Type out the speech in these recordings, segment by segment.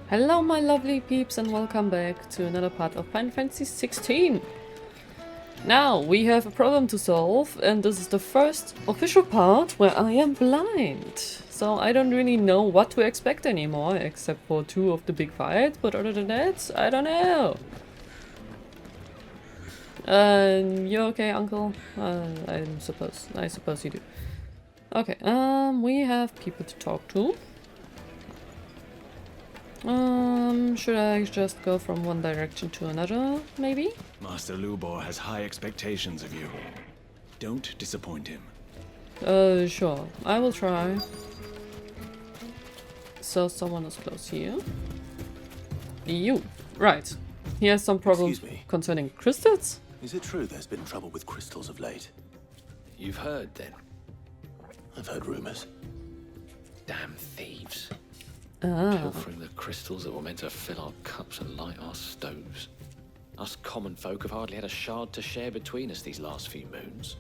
Hello my lovely peeps and welcome back to another part of Final Fantasy XVI. Now, we have a problem to solve and this is the first official part where I am blind. So I don't really know what to expect anymore, except for two of the big fights, but other than that, I don't know. You okay, uncle? I suppose you do. Okay, we have people to talk to. Should I just go from one direction to another, maybe? Master Lubor has high expectations of you. Don't disappoint him. Sure. I will try. So someone is close here. You. Right. He has some problems concerning crystals? Is it true there's been trouble with crystals of late? You've heard, then? I've heard rumors. Damn thieves. Ah. Pilfering the crystals that were meant to fill our cups and light our stoves. Us common folk have hardly had a shard to share between us these last few moons.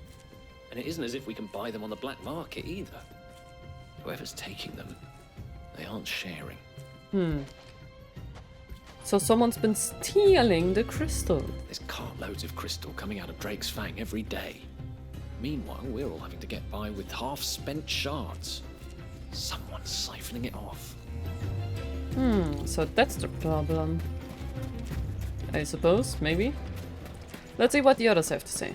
And it isn't as if we can buy them on the black market either. Whoever's taking them, they aren't sharing. So someone's been stealing the crystal. There's cartloads of crystal coming out of Drake's Fang every day. Meanwhile, we're all having to get by with half-spent shards. Someone's siphoning it off. So that's the problem. I suppose, maybe. Let's see what the others have to say.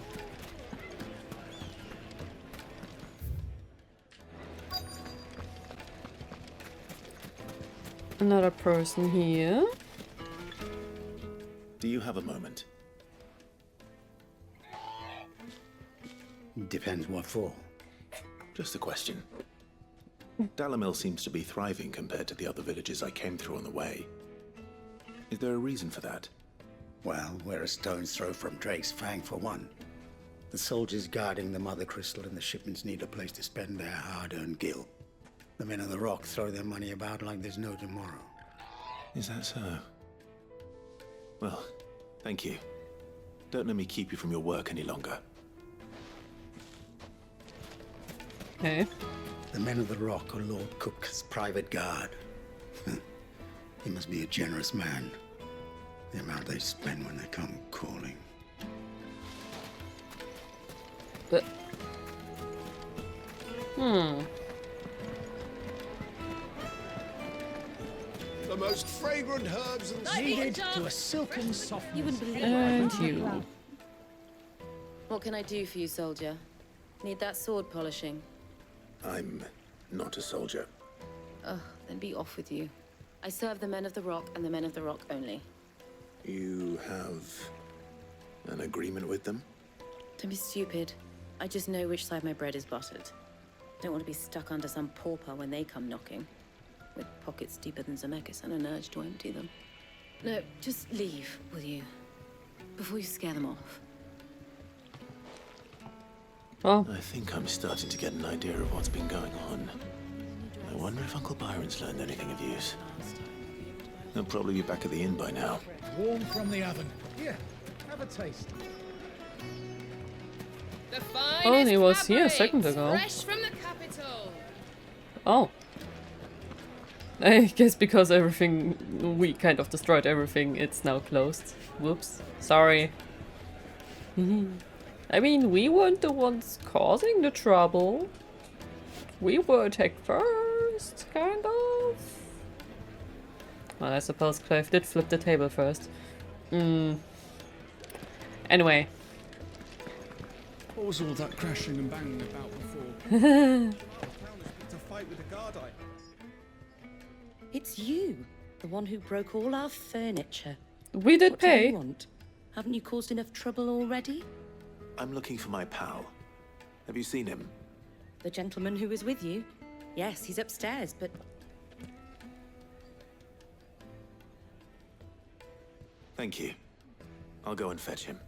Another person here. Do you have a moment? Depends what for. Just a question. Dalamil seems to be thriving compared to the other villages I came through on the way. Is there a reason for that? Well, we're a stone's throw from Drake's Fang for one. The soldiers guarding the mother crystal and the shipments need a place to spend their hard-earned gil. The men of the rock throw their money about like there's no tomorrow. Is that so? Well, thank you. Don't let me keep you from your work any longer. Okay. The men of the rock are Lord Cook's private guard. He must be a generous man. The amount they spend when they come calling. But... The most fragrant herbs and Needed to a silken soft. You wouldn't believe And what you. What can I do for you, soldier? Need that sword polishing? I'm not a soldier. Ugh, then be off with you. I serve the men of the rock and the men of the rock only. You have an agreement with them? Don't be stupid. I just know which side my bread is buttered. Don't want to be stuck under some pauper when they come knocking. With pockets deeper than Zemeckis and an urge to empty them. No, just leave, will you? Before you scare them off. Well, I think I'm starting to get an idea of what's been going on. I wonder if Uncle Byron's learned anything of use. He'll probably be back at the inn by now. warm from the oven. Here, have a taste. The finest Oh, he was here a fabrics, second ago. Fresh from the capital. oh. I guess because we kind of destroyed everything, it's now closed. Whoops. Sorry. I mean, we weren't the ones causing the trouble. We were attacked first, kind of. Well, I suppose Clive did flip the table first. Anyway. What was all that crashing and banging about before? To fight with the Guardite. It's you, the one who broke all our furniture. We did What do you pay. want? Haven't you caused enough trouble already? I'm looking for my pal. Have you seen him? The gentleman who was with you? Yes, he's upstairs, but Thank you. I'll go and fetch him.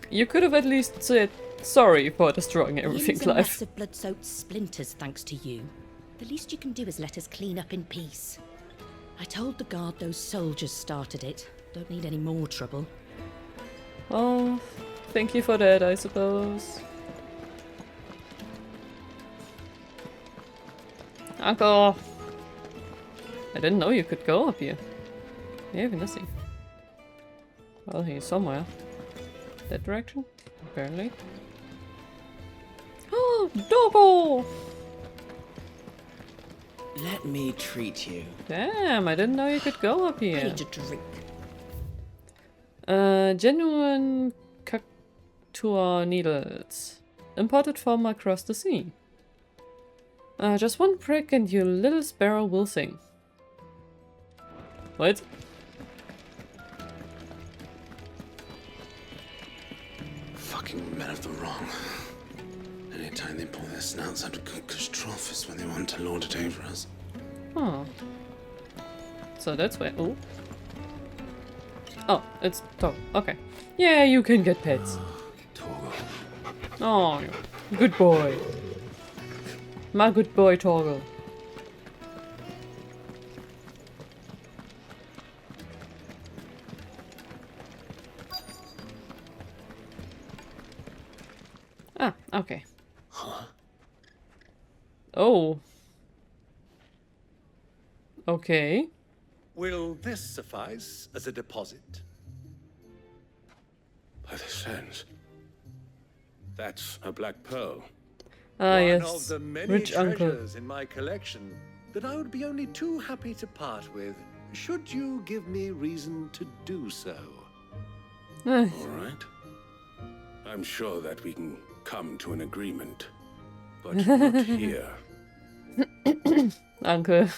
You could have at least said sorry for destroying everything, Ian's a mess Clive. of blood-soaked splinters thanks to you. The least you can do is let us clean up in peace. I told the guard those soldiers started it. Don't need any more trouble. Oh, thank you for that, I suppose. Uncle! I didn't know you could go up here. Yeah, even is he? Well, he's somewhere. That direction? Apparently. Oh, Doggo! Let me treat you. Damn, I didn't know you could go up I here. need a drink. Genuine cactua needles. Imported from across the sea. Just one prick and your little sparrow will sing. What? Fucking men of the wrong. Anytime they pull their snouts out of Cook's trough is when they want to lord it over us. Oh. So that's where. Oh. Oh, it's Toggle. Okay. Yeah, you can get pets. Toggle. Oh, good boy. My good boy, Toggle. Ah, okay. Huh? Oh. Okay. Will this suffice as a deposit? By the sands. That's a black pearl. Ah, One yes. of the many Rich uncle. treasures in my collection that I would be only too happy to part with, should you give me reason to do so. Ah, All right. I'm sure that we can come to an agreement. But not here. uncle.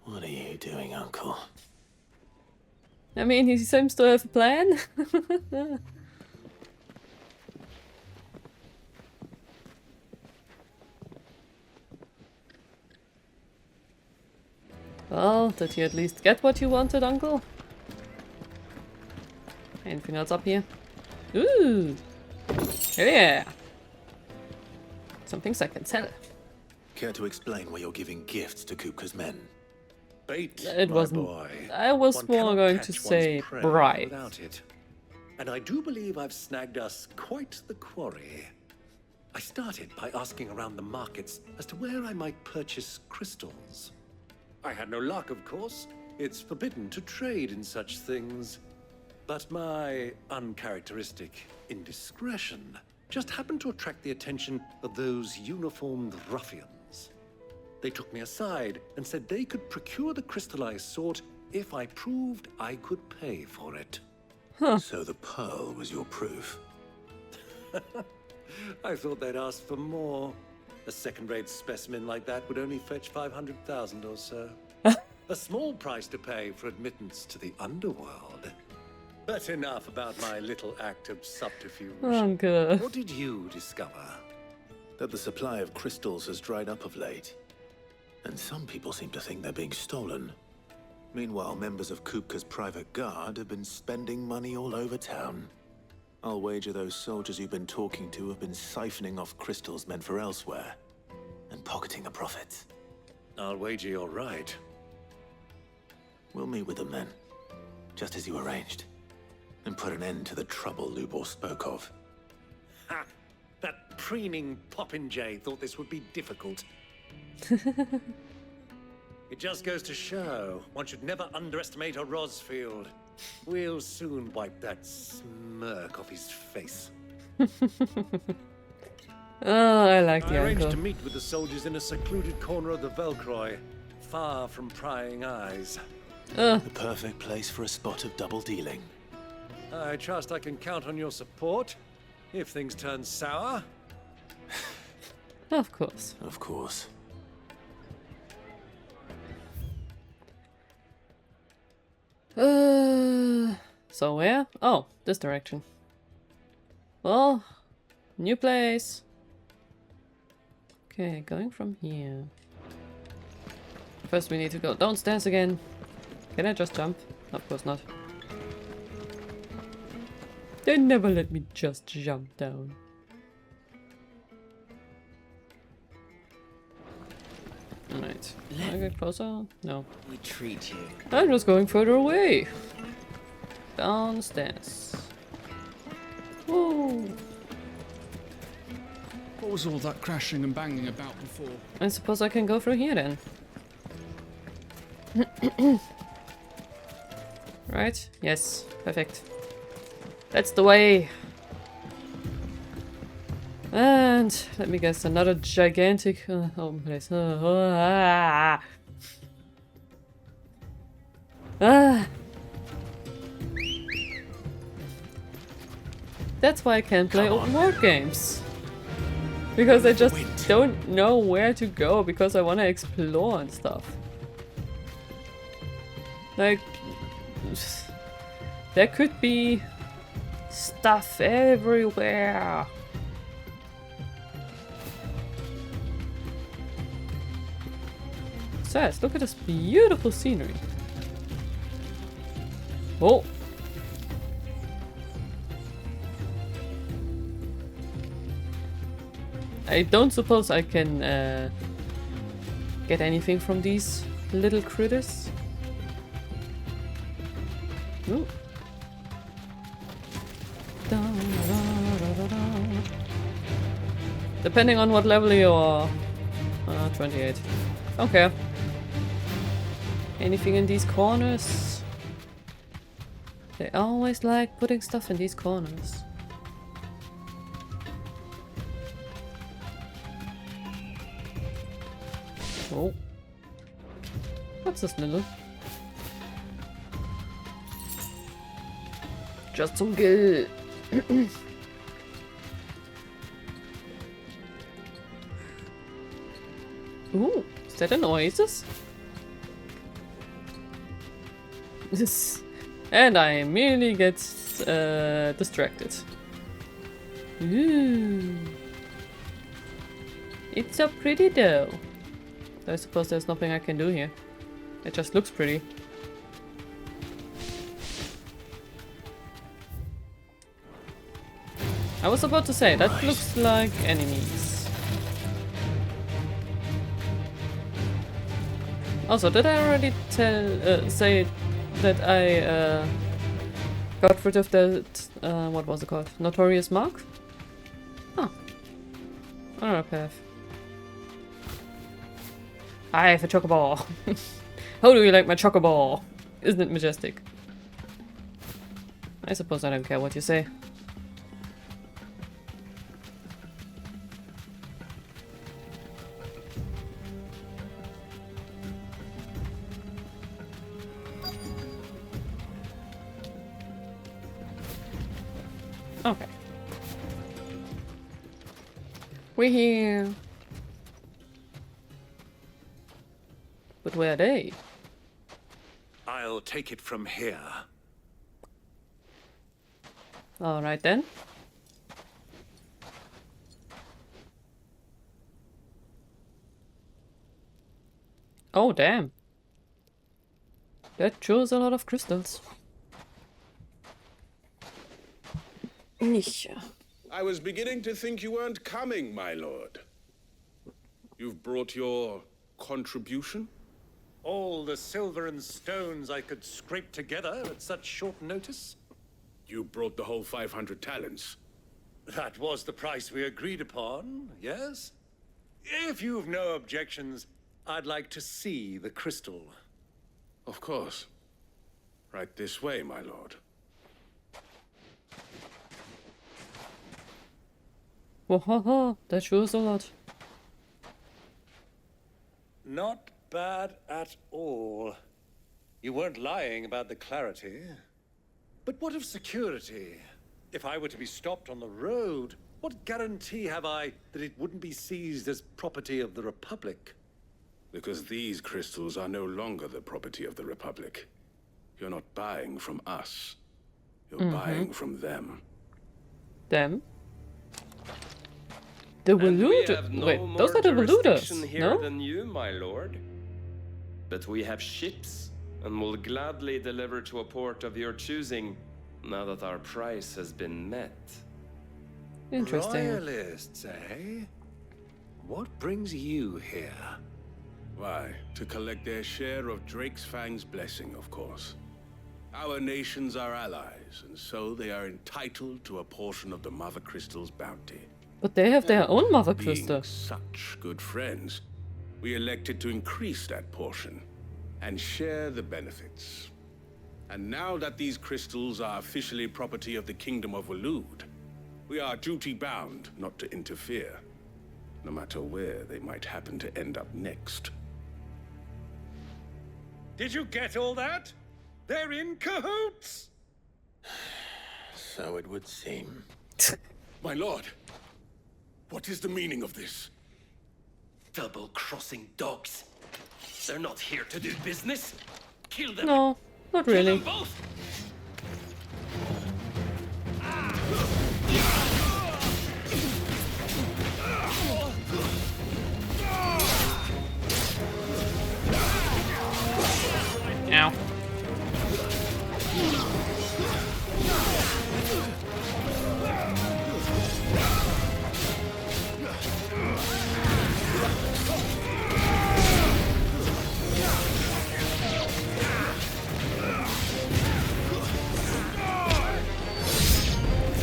What are you doing, Uncle? I mean, he seems to have a plan. Well, did you at least get what you wanted, Uncle? Anything else up here? Ooh! Hell yeah! Some things I can sell. Care to explain why you're giving gifts to Kupka's men? Bait, It my wasn't. boy. I was One more cannot going catch to one's say prey bribe. without it. And I do believe I've snagged us quite the quarry. I started by asking around the markets as to where I might purchase crystals. I had no luck, of course. It's forbidden to trade in such things. But my uncharacteristic indiscretion just happened to attract the attention of those uniformed ruffians. They took me aside and said they could procure the crystal I sought if I proved I could pay for it. So the pearl was your proof? I thought they'd ask for more. A second-rate specimen like that would only fetch 500,000 or so. A small price to pay for admittance to the underworld. But enough about my little act of subterfuge. Uncle. What did you discover? That the supply of crystals has dried up of late. And some people seem to think they're being stolen. Meanwhile, members of Kupka's private guard have been spending money all over town. I'll wager those soldiers you've been talking to have been siphoning off crystals meant for elsewhere. And pocketing the profits. I'll wager you're right. We'll meet with them then. Just as you arranged. And put an end to the trouble Lubor spoke of. Ha! That preening popinjay thought this would be difficult. It just goes to show one should never underestimate a Rosfield. We'll soon wipe that smirk off his face. Oh, I like I the arranged uncle. to meet with the soldiers in a secluded corner of the Velcroy, far from prying eyes. The perfect place for a spot of double dealing. I trust I can count on your support if things turn sour. Of course. Of course. So where? Oh, this direction. Well, new place. Okay, going from here. First we need to go downstairs again. Can I just jump? Of course not. They never let me just jump down. Alright. Can I get closer? No. We treat you. I'm just going further away. Downstairs. Whoa. What was all that crashing and banging about before? I suppose I can go through here then. Right? Yes. Perfect. That's the way. And let me guess, another gigantic open place. That's why I can't play open world games. Because I just don't know where to go because I want to explore and stuff. Like, there could be stuff everywhere. Says, look at this beautiful scenery. Oh. I don't suppose I can get anything from these little critters. Ooh. Depending on what level you are. 28. Okay. Anything in these corners? They always like putting stuff in these corners. Oh. What's this little? Just some gel. Ooh, is that an oasis? And I immediately get distracted. Ooh. It's so pretty though. I suppose there's nothing I can do here. It just looks pretty. I was about to say, that looks like enemies. Also, did I already say that I got rid of that, what was it called? Notorious Mark? Oh. Another path. I have a chocoball. How do you like my chocoball? Isn't it majestic? I suppose I don't care what you say. Okay. We're here. But where are they? I'll take it from here. Alright then. Oh damn. That shows a lot of crystals. I was beginning to think you weren't coming, my lord. You've brought your contribution? All the silver and stones I could scrape together at such short notice? You brought the whole 500 talents. That was the price we agreed upon, yes? If you've no objections, I'd like to see the crystal. Of course. Right this way, my lord. Wahaha, that shows a lot. Not bad at all. You weren't lying about the clarity. But what of security? If I were to be stopped on the road, what guarantee have I that it wouldn't be seized as property of the Republic? Because these crystals are no longer the property of the Republic. You're not buying from us. You're buying from them. Them? The Waluders? No Wait, those are the Waluders, here no? than you, my lord. But we have ships, and will gladly deliver to a port of your choosing, now that our price has been met. Interesting. Royalists, eh? What brings you here? Why, to collect their share of Drake's Fang's blessing, of course. Our nations are allies, and so they are entitled to a portion of the Mother Crystal's bounty. But they have their own Mother Being Crystal. such good friends, we elected to increase that portion. and share the benefits. And now that these crystals are officially property of the Kingdom of Waloed, we are duty-bound not to interfere, no matter where they might happen to end up next. Did you get all that? They're in cahoots! So it would seem. My lord, what is the meaning of this? Double-crossing dogs. They're not here to do business. Kill them. No, not Kill really. them both. Ow.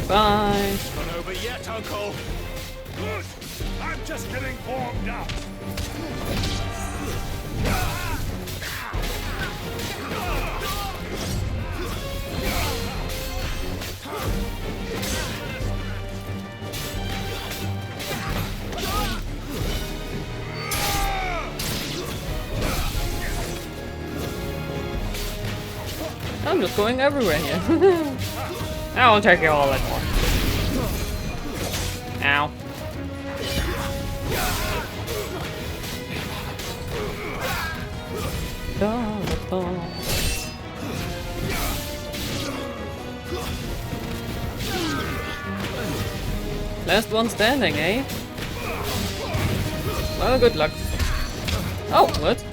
Bye. Not over yet, Uncle. Good. I'm just getting warmed up. I'm just going everywhere here. I'll take you all at once. Ow. Last one standing, eh? Well, good luck. Oh, what?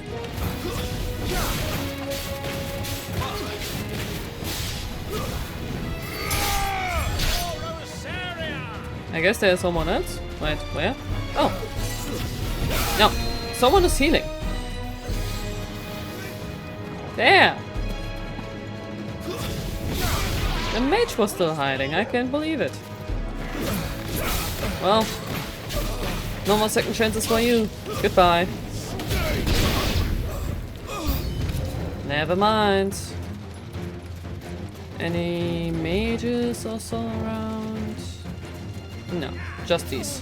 I guess there's someone else. Wait, where? Oh. No, someone is healing. There! The mage was still hiding, I can't believe it. Well, no more second chances for you. Goodbye. Never mind. Any mages also around? No, just these.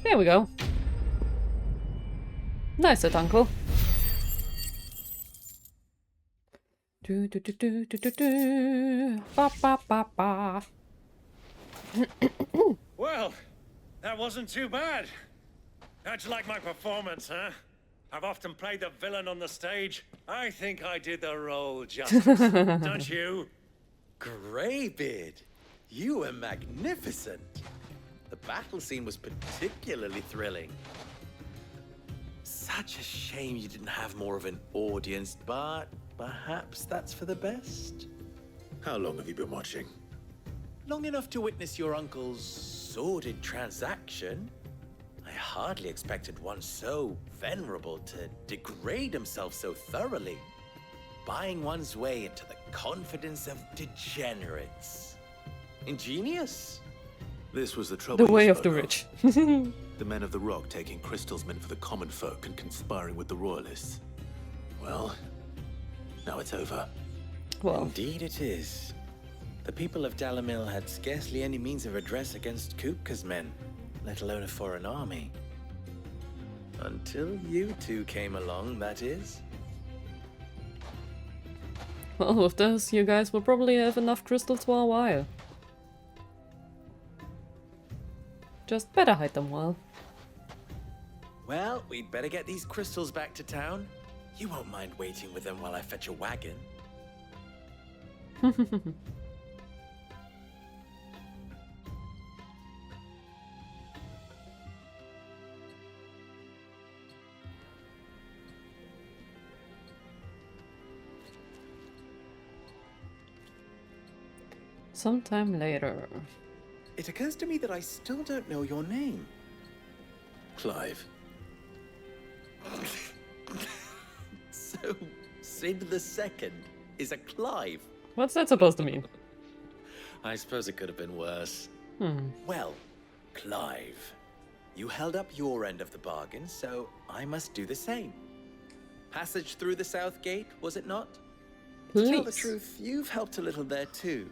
There we go. Nice it, Uncle. Do do do do do do do. Ba ba ba ba. Well, that wasn't too bad. How'd you like my performance, huh? I've often played the villain on the stage. I think I did the role justice. Don't you? Greybeard, you were magnificent. The battle scene was particularly thrilling. Such a shame you didn't have more of an audience, but perhaps that's for the best. How long have you been watching? Long enough to witness your uncle's sordid transaction. I hardly expected one so venerable to degrade himself so thoroughly. Buying one's way into the confidence of degenerates. Ingenious. This was the trouble. The way you of the spoke rich. The men of the Rock taking crystals meant for the common folk and conspiring with the royalists. Well, now it's over. Well, indeed it is. The people of Dalamil had scarcely any means of redress against Kupka's men, let alone a foreign army. Until you two came along, that is. well, with this, you guys will probably have enough crystals for a while. Just better hide them well. Well, we'd better get these crystals back to town. You won't mind waiting with them while I fetch a wagon. Sometime later. It occurs to me that I still don't know your name. Clive. So, Sid the Second is a Clive? What's that supposed to mean? I suppose it could have been worse. Hmm. Well, Clive, you held up your end of the bargain, so I must do the same. Passage through the South Gate, was it not? To tell the Please. truth, you've helped a little there too.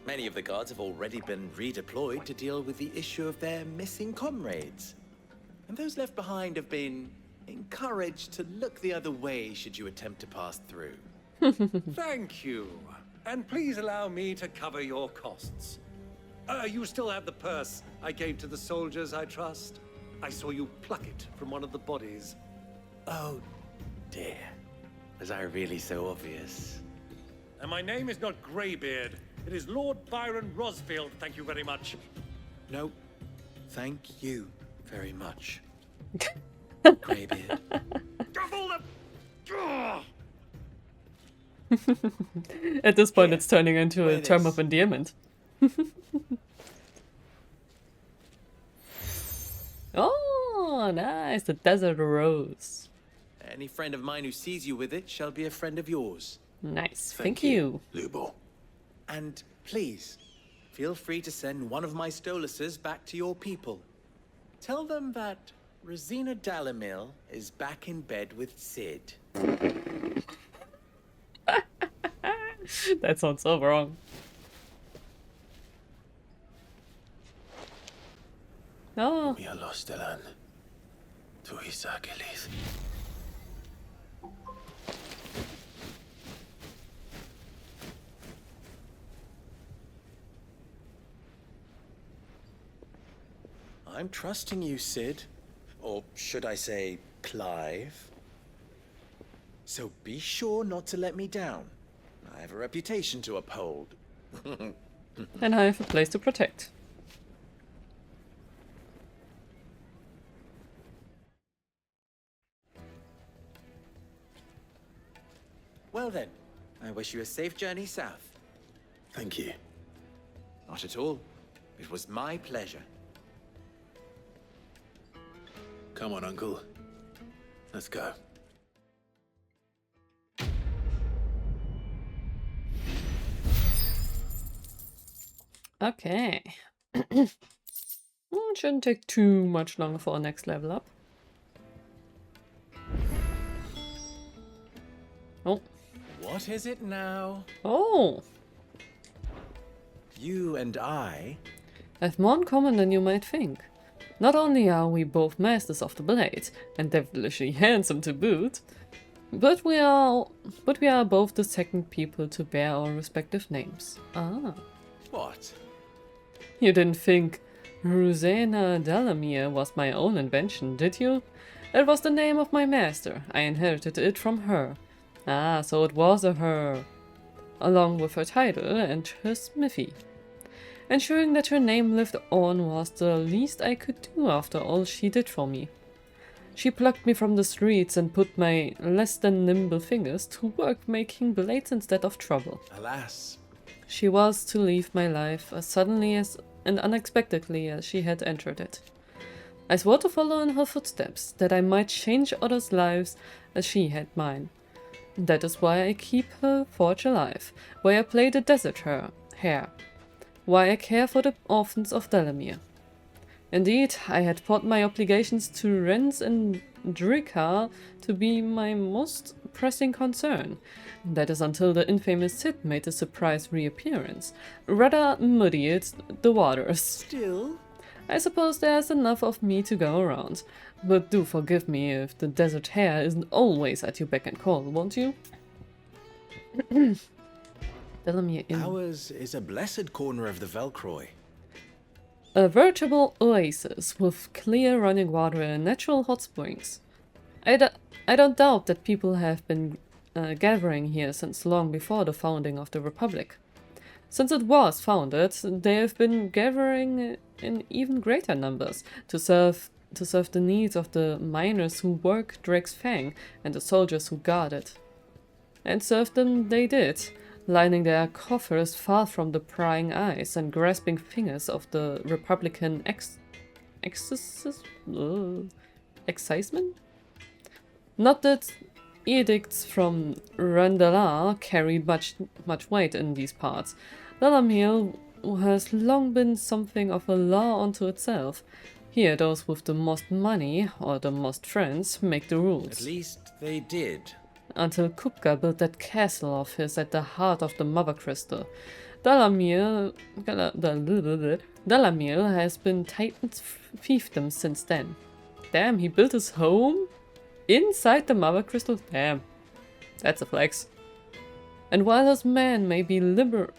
Many of the guards have already been redeployed to deal with the issue of their missing comrades. And those left behind have been encouraged to look the other way should you attempt to pass through. Thank you. And please allow me to cover your costs. You still have the purse I gave to the soldiers, I trust? I saw you pluck it from one of the bodies. Oh, dear. Was I really so obvious? And my name is not Greybeard. It is Lord Byron Rosfield, thank you very much. No, thank you very much. Greybeard. At this point, it's turning into a term of endearment. Oh, nice. The desert rose. Any friend of mine who sees you with it shall be a friend of yours. Nice. Thank you. Lubo. And please, feel free to send one of my Stoluses back to your people. Tell them that Rosina Dalamil is back in bed with Sid. That sounds so wrong. No. We are lost, Elan. To Isaac Elith. I'm trusting you, Sid. Or should I say, Clive? So be sure not to let me down. I have a reputation to uphold. And I have a place to protect. Well then, I wish you a safe journey south. Thank you. Not at all. It was my pleasure. Come on, Uncle. Let's go. Okay. It shouldn't take too much longer for our next level up. Oh. What is it now? Oh! You and I Have more in common than you might think. Not only are we both masters of the blade, and devilishly handsome to boot, but we are both the second people to bear our respective names. Ah. What? You didn't think Rosina Dalamir was my own invention, did you? It was the name of my master. I inherited it from her. Ah, so it was a her. Along with her title and her smithy. Ensuring that her name lived on was the least I could do after all she did for me. She plucked me from the streets and put my less than nimble fingers to work making blades instead of trouble. Alas. She was to leave my life as suddenly and unexpectedly as she had entered it. I swore to follow in her footsteps, that I might change others' lives as she had mine. That is why I keep her forge alive, why I play the desert hare, why I care for the orphans of Dalamir. Indeed, I had thought my obligations to Renz and Drika to be my most pressing concern. That is until the infamous Sid made a surprise reappearance, rather muddied the waters. Still? I suppose there's enough of me to go around, but do forgive me if the desert hare isn't always at your beck and call, won't you? Dalamir Inn. Ours is a blessed corner of the Velcroy. A veritable oasis with clear running water and natural hot springs. I don't doubt that people have been gathering here since long before the founding of the Republic. Since it was founded, they have been gathering in even greater numbers to serve the needs of the miners who work Drake's Fang and the soldiers who guard it. And serve them they did, lining their coffers far from the prying eyes and grasping fingers of the Republican excisemen? Not that edicts from Randalar carried much weight in these parts. Dalamir has long been something of a law unto itself. Here, those with the most money, or the most friends, make the rules. At least they did. Until Kupka built that castle of his at the heart of the Mother Crystal. Dalamir has been Titan's fiefdom since then. Damn, he built his home inside the Mother Crystal? Damn, that's a flex. And while those men may be liberal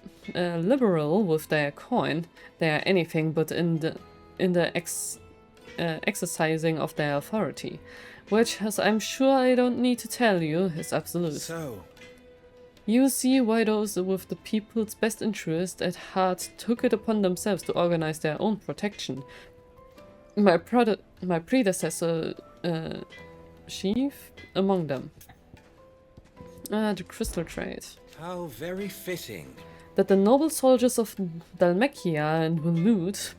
with their coin, they are anything but in the exercising of their authority, which, as I'm sure I don't need to tell you, is absolute. So, you see why those with the people's best interest at heart took it upon themselves to organize their own protection. My predecessor, chief among them. The crystal trade. how very fitting. That the noble soldiers of Dhalmekia and Hulut,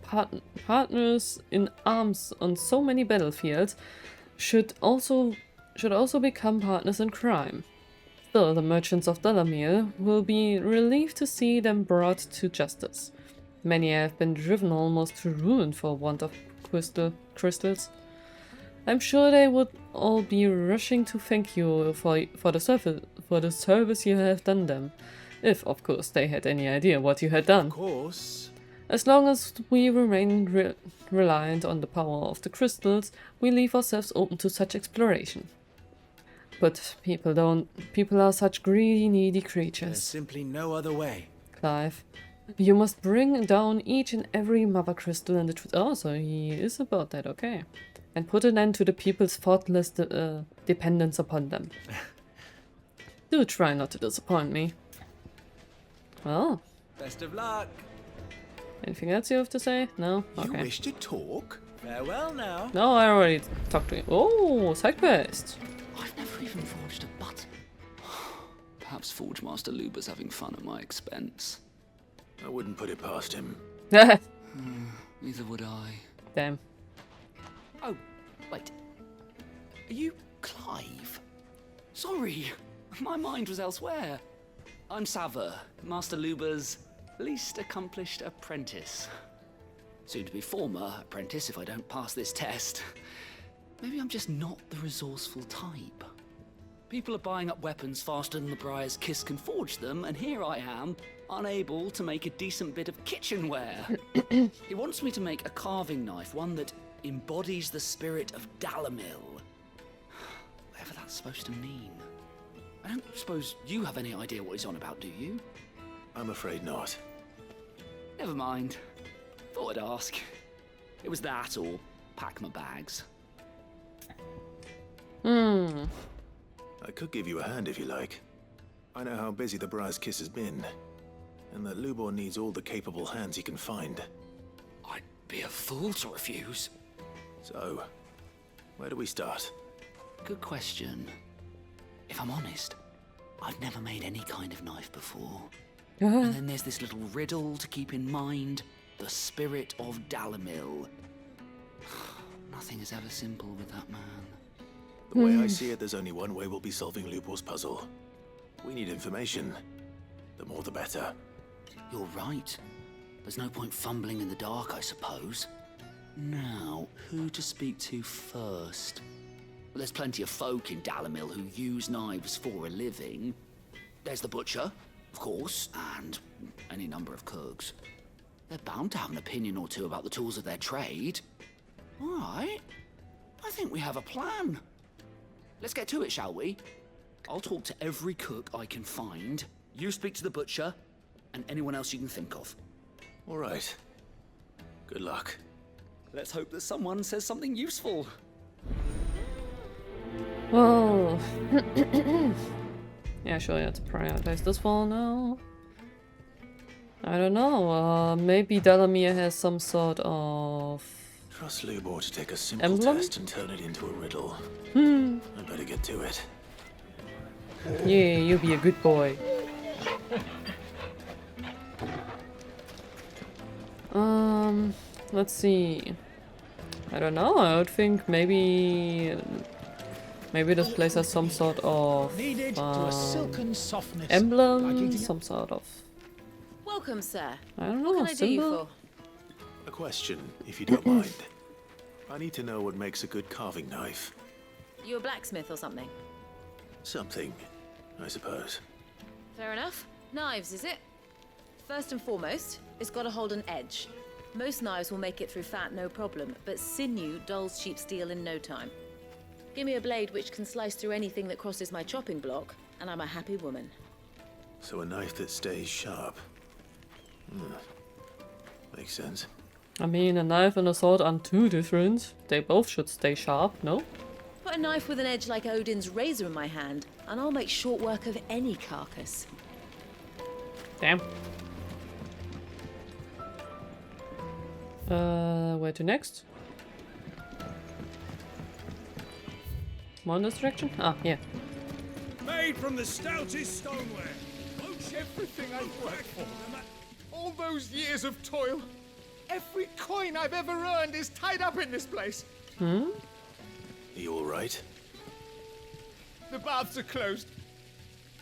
partners in arms on so many battlefields, should also become partners in crime. Still, the merchants of Dalamir will be relieved to see them brought to justice. Many have been driven almost to ruin for want of crystals. I'm sure they would all be rushing to thank you for the service you have done them. If, of course, they had any idea what you had done. Of course. As long as we remain reliant on the power of the crystals, we leave ourselves open to such exploration. But people are such greedy, needy creatures. There's simply no other way. Clive, you must bring down each and every Mother Crystal in the truth. Oh, so he is about that, okay. And put an end to the people's thoughtless dependence upon them. Do try not to disappoint me. Well. Best of luck. Anything else you have to say? No? You Okay. wish to talk? Farewell now. No, I already talked to you. Oh, side quest. I've never even forged a button. Perhaps Forge Master Luber's having fun at my expense. I wouldn't put it past him. Neither would I. Damn. Oh, wait. Are you Clive? Sorry, my mind was elsewhere. I'm Sava, Master Luber's least accomplished apprentice. Soon to be former apprentice if I don't pass this test. Maybe I'm just not the resourceful type. People are buying up weapons faster than the Briar's Kiss can forge them, and here I am, unable to make a decent bit of kitchenware. He wants me to make a carving knife, one that embodies the spirit of Dalamil. Whatever that's supposed to mean. I don't suppose you have any idea what he's on about, do you? I'm afraid not. Never mind. Thought I'd ask. It was that or pack my bags. I could give you a hand if you like. I know how busy the Briar's Kiss has been, and that Lubor needs all the capable hands he can find. I'd be a fool to refuse. So, where do we start? Good question. If I'm honest, I've never made any kind of knife before. And then there's this little riddle to keep in mind. The spirit of Dalamil. Nothing is ever simple with that man. The way I see it, there's only one way we'll be solving Lubor's puzzle. We need information. The more the better. You're right. There's no point fumbling in the dark, I suppose. Now, who to speak to first? Well, there's plenty of folk in Dalamil who use knives for a living. There's the butcher, of course, and any number of cooks. They're bound to have an opinion or two about the tools of their trade. All right. I think we have a plan. Let's get to it, shall we? I'll talk to every cook I can find. You speak to the butcher, and anyone else you can think of. All right. Good luck. Let's hope that someone says something useful. Well, yeah, sure, you have to prioritize this one now. I don't know, maybe Dalamir has some sort of... Trust Lubor to take a simple emblem? test and turn it into a riddle. I better get to it. Yeah, you be a good boy. Let's see. I don't know. I would think maybe this place has some sort of Needed to a silken softness. emblem, some sort of, Welcome, sir. I don't know, What can I do you symbol? for? A question, if you don't mind. I need to know what makes a good carving knife. You a blacksmith or something? Something, I suppose. Fair enough. Knives, is it? First and foremost, it's got to hold an edge. Most knives will make it through fat, no problem, but sinew dulls cheap steel in no time. Give me a blade which can slice through anything that crosses my chopping block, and I'm a happy woman. So a knife that stays sharp. Makes sense. I mean, a knife and a sword aren't too different. They both should stay sharp, no? Put a knife with an edge like Odin's razor in my hand, and I'll make short work of any carcass. Damn. Where to next? More in this direction? Ah, yeah. Made from the stoutest stoneware. Everything I've worked for, all those years of toil, every coin I've ever earned is tied up in this place. Are you all right? The baths are closed.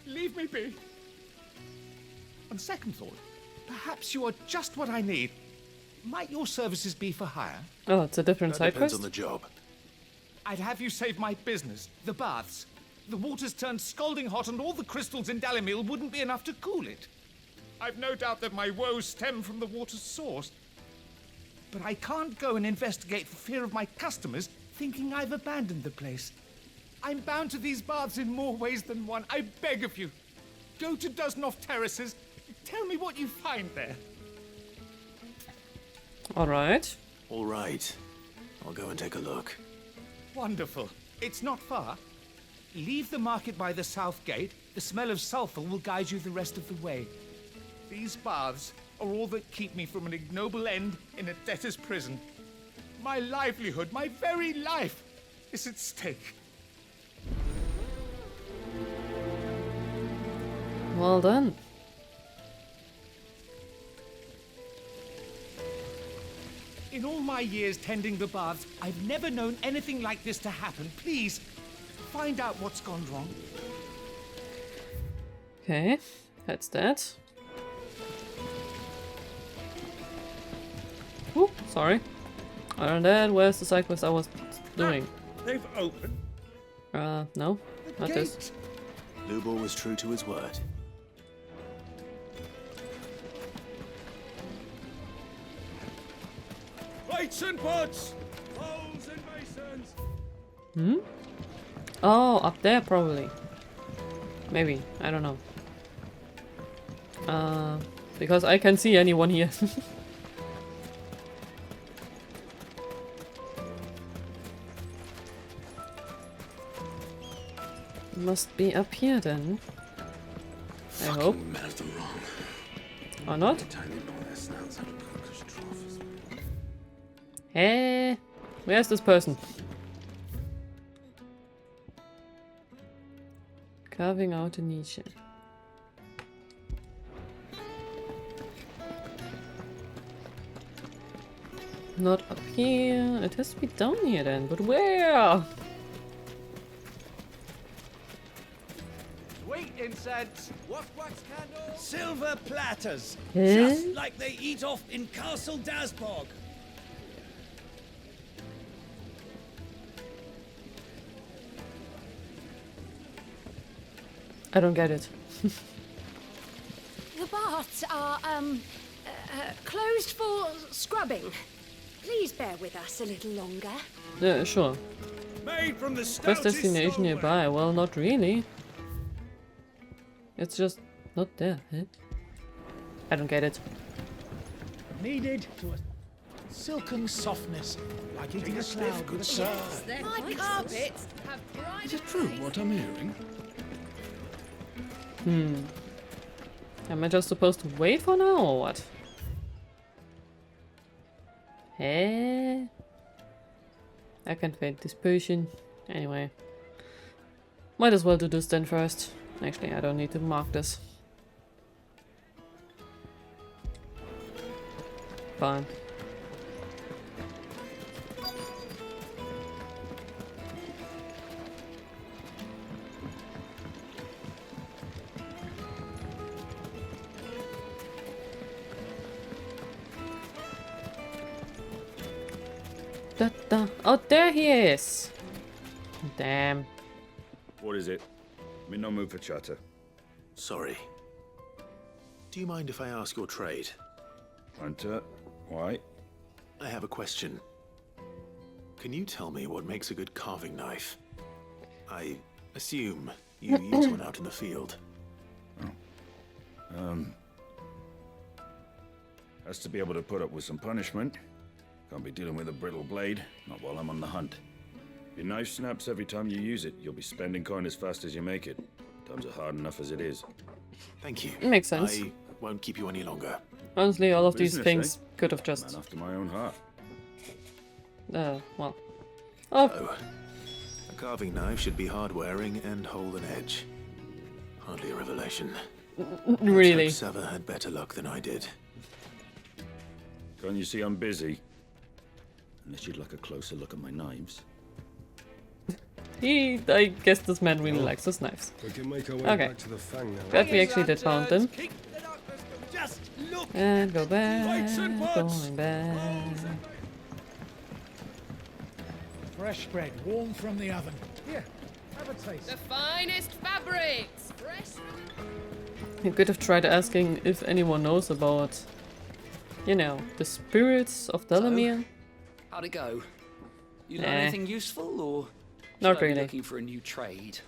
Leave me be. On second thought, perhaps you are just what I need. Might your services be for hire? Oh, it's a different That side depends quest? on the job. I'd have you save my business, the baths. The water's turned scalding hot and all the crystals in Dalimil wouldn't be enough to cool it. I've no doubt that my woes stem from the water's source. But I can't go and investigate for fear of my customers thinking I've abandoned the place. I'm bound to these baths in more ways than one. I beg of you. Go to Dusnoff Terraces. Tell me what you find there. Alright. All right. I'll go and take a look. Wonderful. It's not far. Leave the market by the south gate. The smell of sulfur will guide you the rest of the way. These baths are all that keep me from an ignoble end in a debtor's prison. My livelihood, my very life, is at stake. Well done. In all my years tending the baths, I've never known anything like this to happen. Please, find out what's gone wrong. Okay, that's that. Ooh, sorry. Other than that, where's the side quest I was doing? They've opened. No, not this. Lubor was true to his word. Plates and pots! Bowls and basins! Hmm? Oh, up there probably. Maybe, I don't know. Because I can see anyone here. Must be up here then. I hope. Men of the wrong. Or not? Hey, where's this person? Carving out a niche. Not up here. It has to be down here then, but where? Sweet incense. What wax candles? Silver platters. Huh? Just like they eat off in Castle Dasbog. I don't get it. The baths are, closed for scrubbing. Please bear with us a little longer. Yeah, sure. Made from the First stoutest destination stoneware. nearby. Well, not really. It's just not there. Huh? I don't get it. Needed to a silken softness, like eating a cloud with a sir. My carpets have bright. Is it true what I'm hearing? Am I just supposed to wait for now or what? Hey, I can't wait this potion. Anyway, might as well do this then first. Actually, I don't need to mark this. Fine. Da, da. Oh, there he is. Damn. What is it? I'm in no mood for chatter. Sorry. Do you mind if I ask your trade? Hunter, why? I have a question. Can you tell me what makes a good carving knife? I assume you use one out in the field. Has to be able to put up with some punishment. Can't be dealing with a brittle blade, not while I'm on the hunt. If your knife snaps every time you use it, you'll be spending coin as fast as you make it. Times are hard enough as it is. Thank you. Makes sense. I won't keep you any longer. Honestly, all of these Business, things eh? could have just... Man after my own heart. well... Oh. A carving knife should be hard-wearing and hold an edge. Hardly a revelation. Really? Let's hope Sava had better luck than I did. Can't you see I'm busy? Unless you'd like a closer look at my knives. I guess this man really likes his knives. We can make our way Okay. back to the Fang now. Glad we actually did found them. Just look. And go back, going back. Fresh bread, warm from the oven. Here, have a taste. The finest fabrics. Fresh. You could have tried asking if anyone knows about, you know, the spirits of Dalamir. How'd it go? You learn Nah. anything useful, or Not should I be really. looking for a new trade?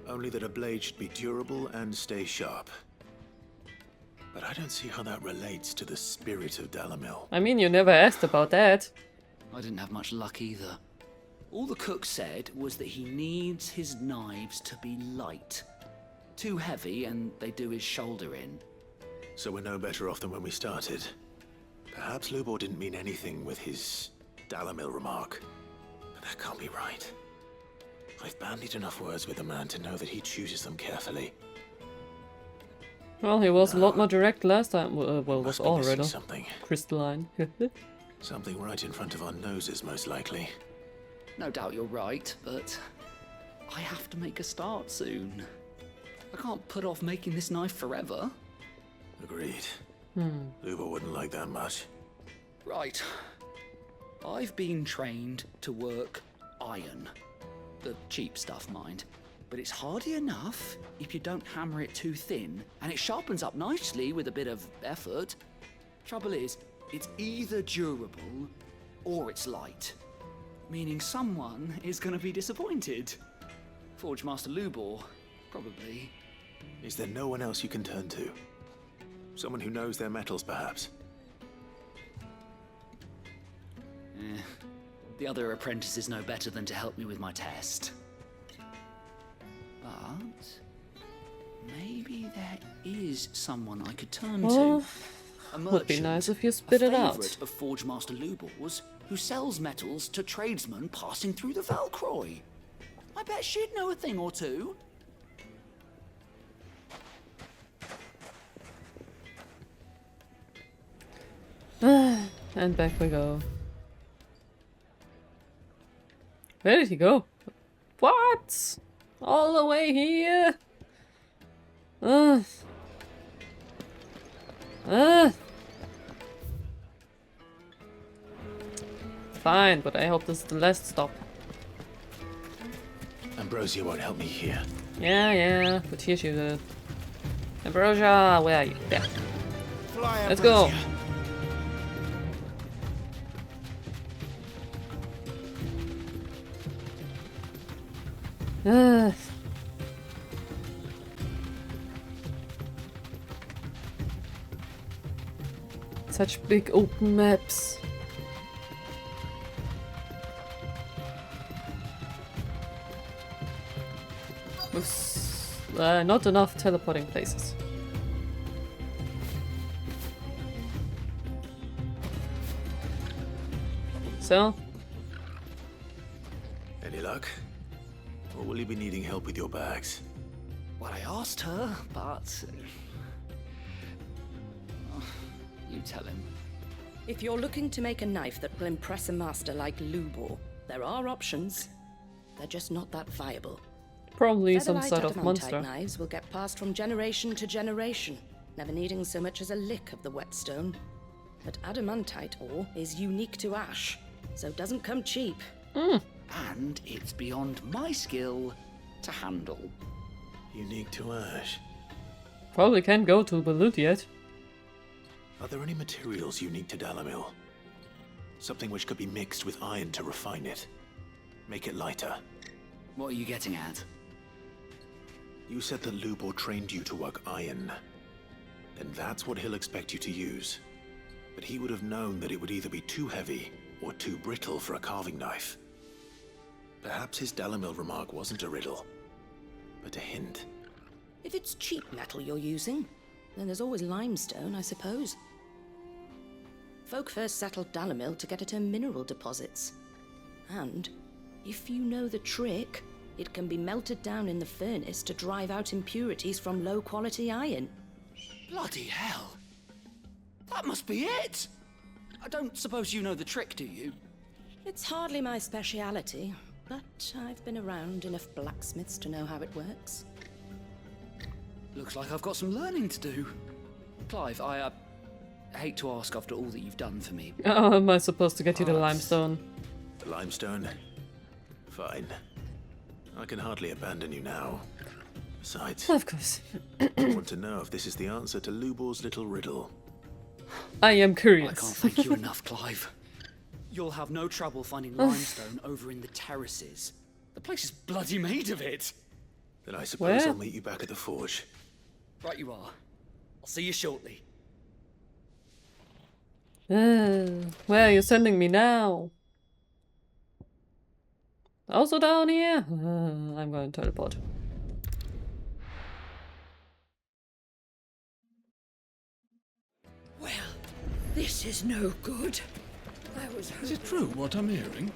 Only that a blade should be durable and stay sharp. But I don't see how that relates to the spirit of Dalamil. I mean, you never asked about that. I didn't have much luck either. All the cook said was that he needs his knives to be light. Too heavy and they do his shoulder in. So we're no better off than when we started. Perhaps Lubor didn't mean anything with his Dalamil remark. But that can't be right. I've bandied enough words with the man to know that he chooses them carefully. Well, he was a lot more direct last time. Well, was Must be already. missing something. Crystalline. Something right in front of our noses, most likely. No doubt you're right, but I have to make a start soon. I can't put off making this knife forever. Agreed. Hmm. Lubor wouldn't like that much. Right. I've been trained to work iron. The cheap stuff, mind. But it's hardy enough if you don't hammer it too thin, and it sharpens up nicely with a bit of effort. Trouble is, it's either durable or it's light. Meaning someone is going to be disappointed. Forge Master Lubor, probably. Is there no one else you can turn to? Someone who knows their metals, perhaps? The other apprentices know better than to help me with my test. But maybe there is someone I could turn Well, to. A would be merchant, nice if you spit it out. favourite of Forge Master Lubor's, who sells metals to tradesmen passing through the Valcroy. I bet she'd know a thing or two. And back we go. Where did he go? What? All the way here? Fine, but I hope this is the last stop. Ambrosia won't help me here. Yeah, but here she will. Ambrosia, where are you? There. Let's go. Such big open maps. With not enough teleporting places. So? Any luck? Or will you be needing help with your bags? Well, I asked her, but... you tell him. If you're looking to make a knife that will impress a master like Lubor, there are options. They're just not that viable. Probably some Featherlight sort of adamantite monster. knives will get passed from generation to generation, never needing so much as a lick of the whetstone. But adamantite ore is unique to ash, so it doesn't come cheap. And it's beyond my skill to handle. Unique to ash. Probably can't go to Balut yet. Are there any materials unique to Dalamil? Something which could be mixed with iron to refine it. Make it lighter. What are you getting at? You said that Lubor trained you to work iron. Then that's what he'll expect you to use. But he would have known that it would either be too heavy or too brittle for a carving knife. Perhaps his Dalamil remark wasn't a riddle, but a hint. If it's cheap metal you're using, then there's always limestone, I suppose. Folk first settled Dalamil to get at her mineral deposits. And if you know the trick, it can be melted down in the furnace to drive out impurities from low-quality iron. Bloody hell! That must be it! I don't suppose you know the trick, do you? It's hardly my speciality, but I've been around enough blacksmiths to know how it works. Looks like I've got some learning to do. Clive, I hate to ask after all that you've done for me. Oh, am I supposed to get you the limestone? The limestone? Fine. I can hardly abandon you now. Besides, of course. I want to know if this is the answer to Lubor's little riddle. I am curious. I can't thank you enough, Clive. You'll have no trouble finding limestone over in the terraces. The place is bloody made of it. Then I suppose Where? I'll meet you back at the forge. Right you are. I'll see you shortly. Where are you sending me now? Also down here? I'm going to teleport. Well, this is no good. I was Is it true what I'm hearing?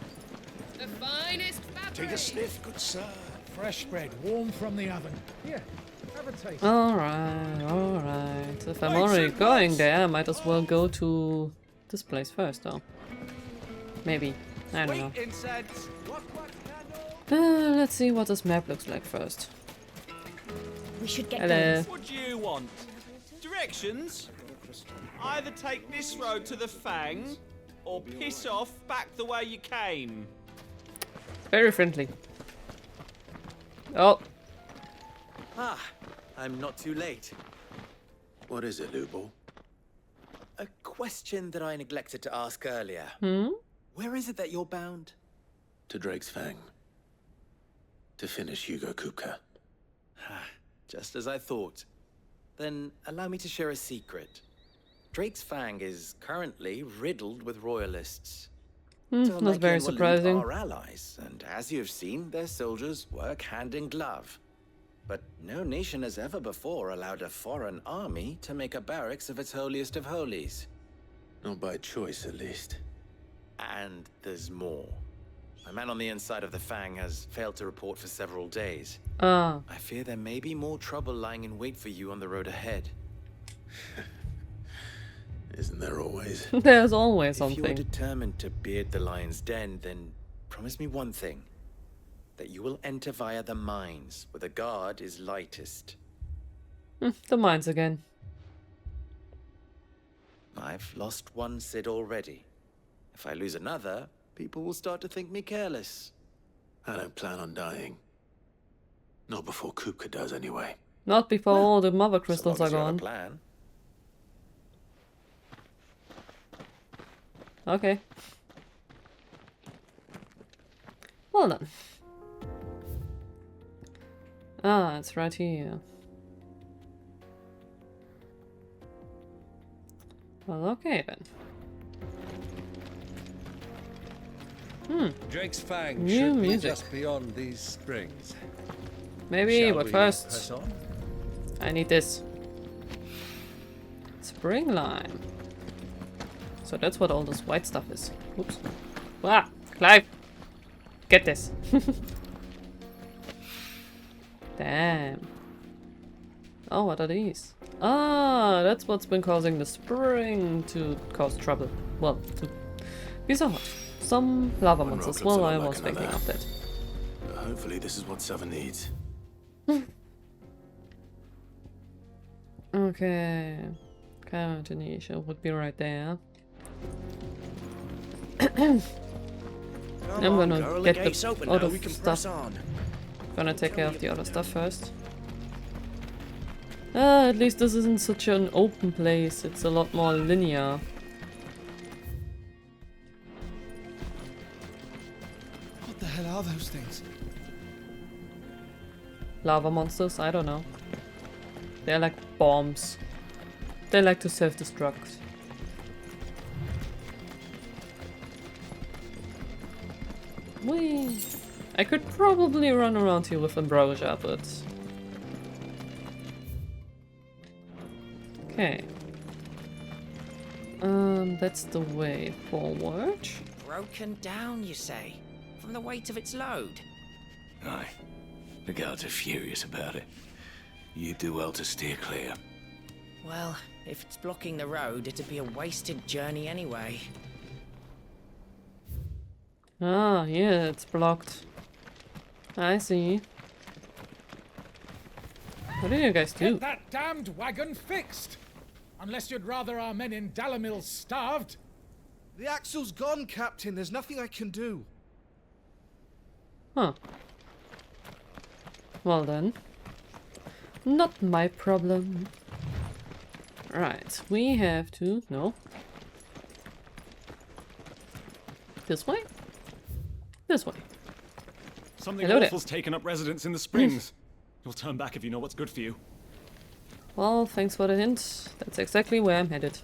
The finest fabric. Take a sniff, good sir. Fresh bread, warm from the oven. Here, have a taste. Alright, alright. If I'm already going there, I might as well go to this place first, though. Maybe. I don't know. Incense. Let's see what this map looks like first. We should get Hello. going. What do you want? Directions? Either take this road to the Fang, or piss off back the way you came. Very friendly. Oh. Ah, I'm not too late. What is it, Lubor? A question that I neglected to ask earlier. Where is it that you're bound? To Drake's Fang. To finish Hugo Kupka. Just as I thought. Then allow me to share a secret. Drake's Fang is currently riddled with royalists. That's very surprising. Are allies, and as you have seen, their soldiers work hand in glove. But no nation has ever before allowed a foreign army to make a barracks of its holiest of holies. Not by choice, at least. And there's more. A man on the inside of the Fang has failed to report for several days. Ah. I fear there may be more trouble lying in wait for you on the road ahead. Isn't there always? There's always If you are something. determined to beard the lion's den, then promise me one thing. That you will enter via the mines, where the guard is lightest. The mines again. I've lost one Cid already. If I lose another, people will start to think me careless. I don't plan on dying. Not before Kupka does, anyway. Not before all the mother crystals so are long as you have a gone. plan. Okay. Well done. Ah, it's right here. Well, okay then. Drake's Fang New should music. be just beyond these springs. Maybe, Shall but we first, press on? I need this. Spring lime. So that's what all this white stuff is. Oops. Ah, Clive! Get this. Damn. Oh, what are these? Ah, that's what's been causing the spring to cause trouble. Well, to be so hot. Some lava One monsters. rock looks a Well, lot I like was thinking another. of that. Hopefully this is what Southern needs. Okay. Cartonisha would be right there. I'm gonna get the other stuff. Gonna take care of the other stuff first. At least this isn't such an open place. It's a lot more linear. What the hell are those things? Lava monsters? I don't know. They're like bombs. They like to self-destruct. Whee! I could probably run around here with ambrosia, but... Okay. That's the way forward. Broken down, you say? From the weight of its load? Aye. The guards are furious about it. You do well to steer clear. Well, if it's blocking the road, it'd be a wasted journey anyway. Ah, yeah, it's blocked. I see. What do you guys do? Get that damned wagon fixed! Unless you'd rather our men in Dalamil starved. The axle's gone, Captain. There's nothing I can do. Huh. Well then. Not my problem. Right, we have to... No. This way? This way. Something Hello awful's taken up residence in the springs. You'll turn back if you know what's good for you. Well, thanks for the hint. That's exactly where I'm headed.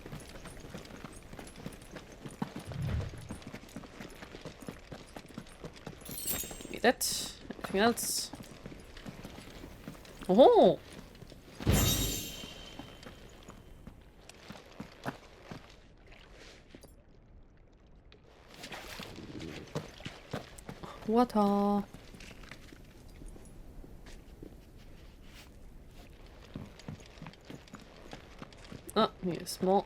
Need that. Anything else? Oh! Water. Oh, here's more.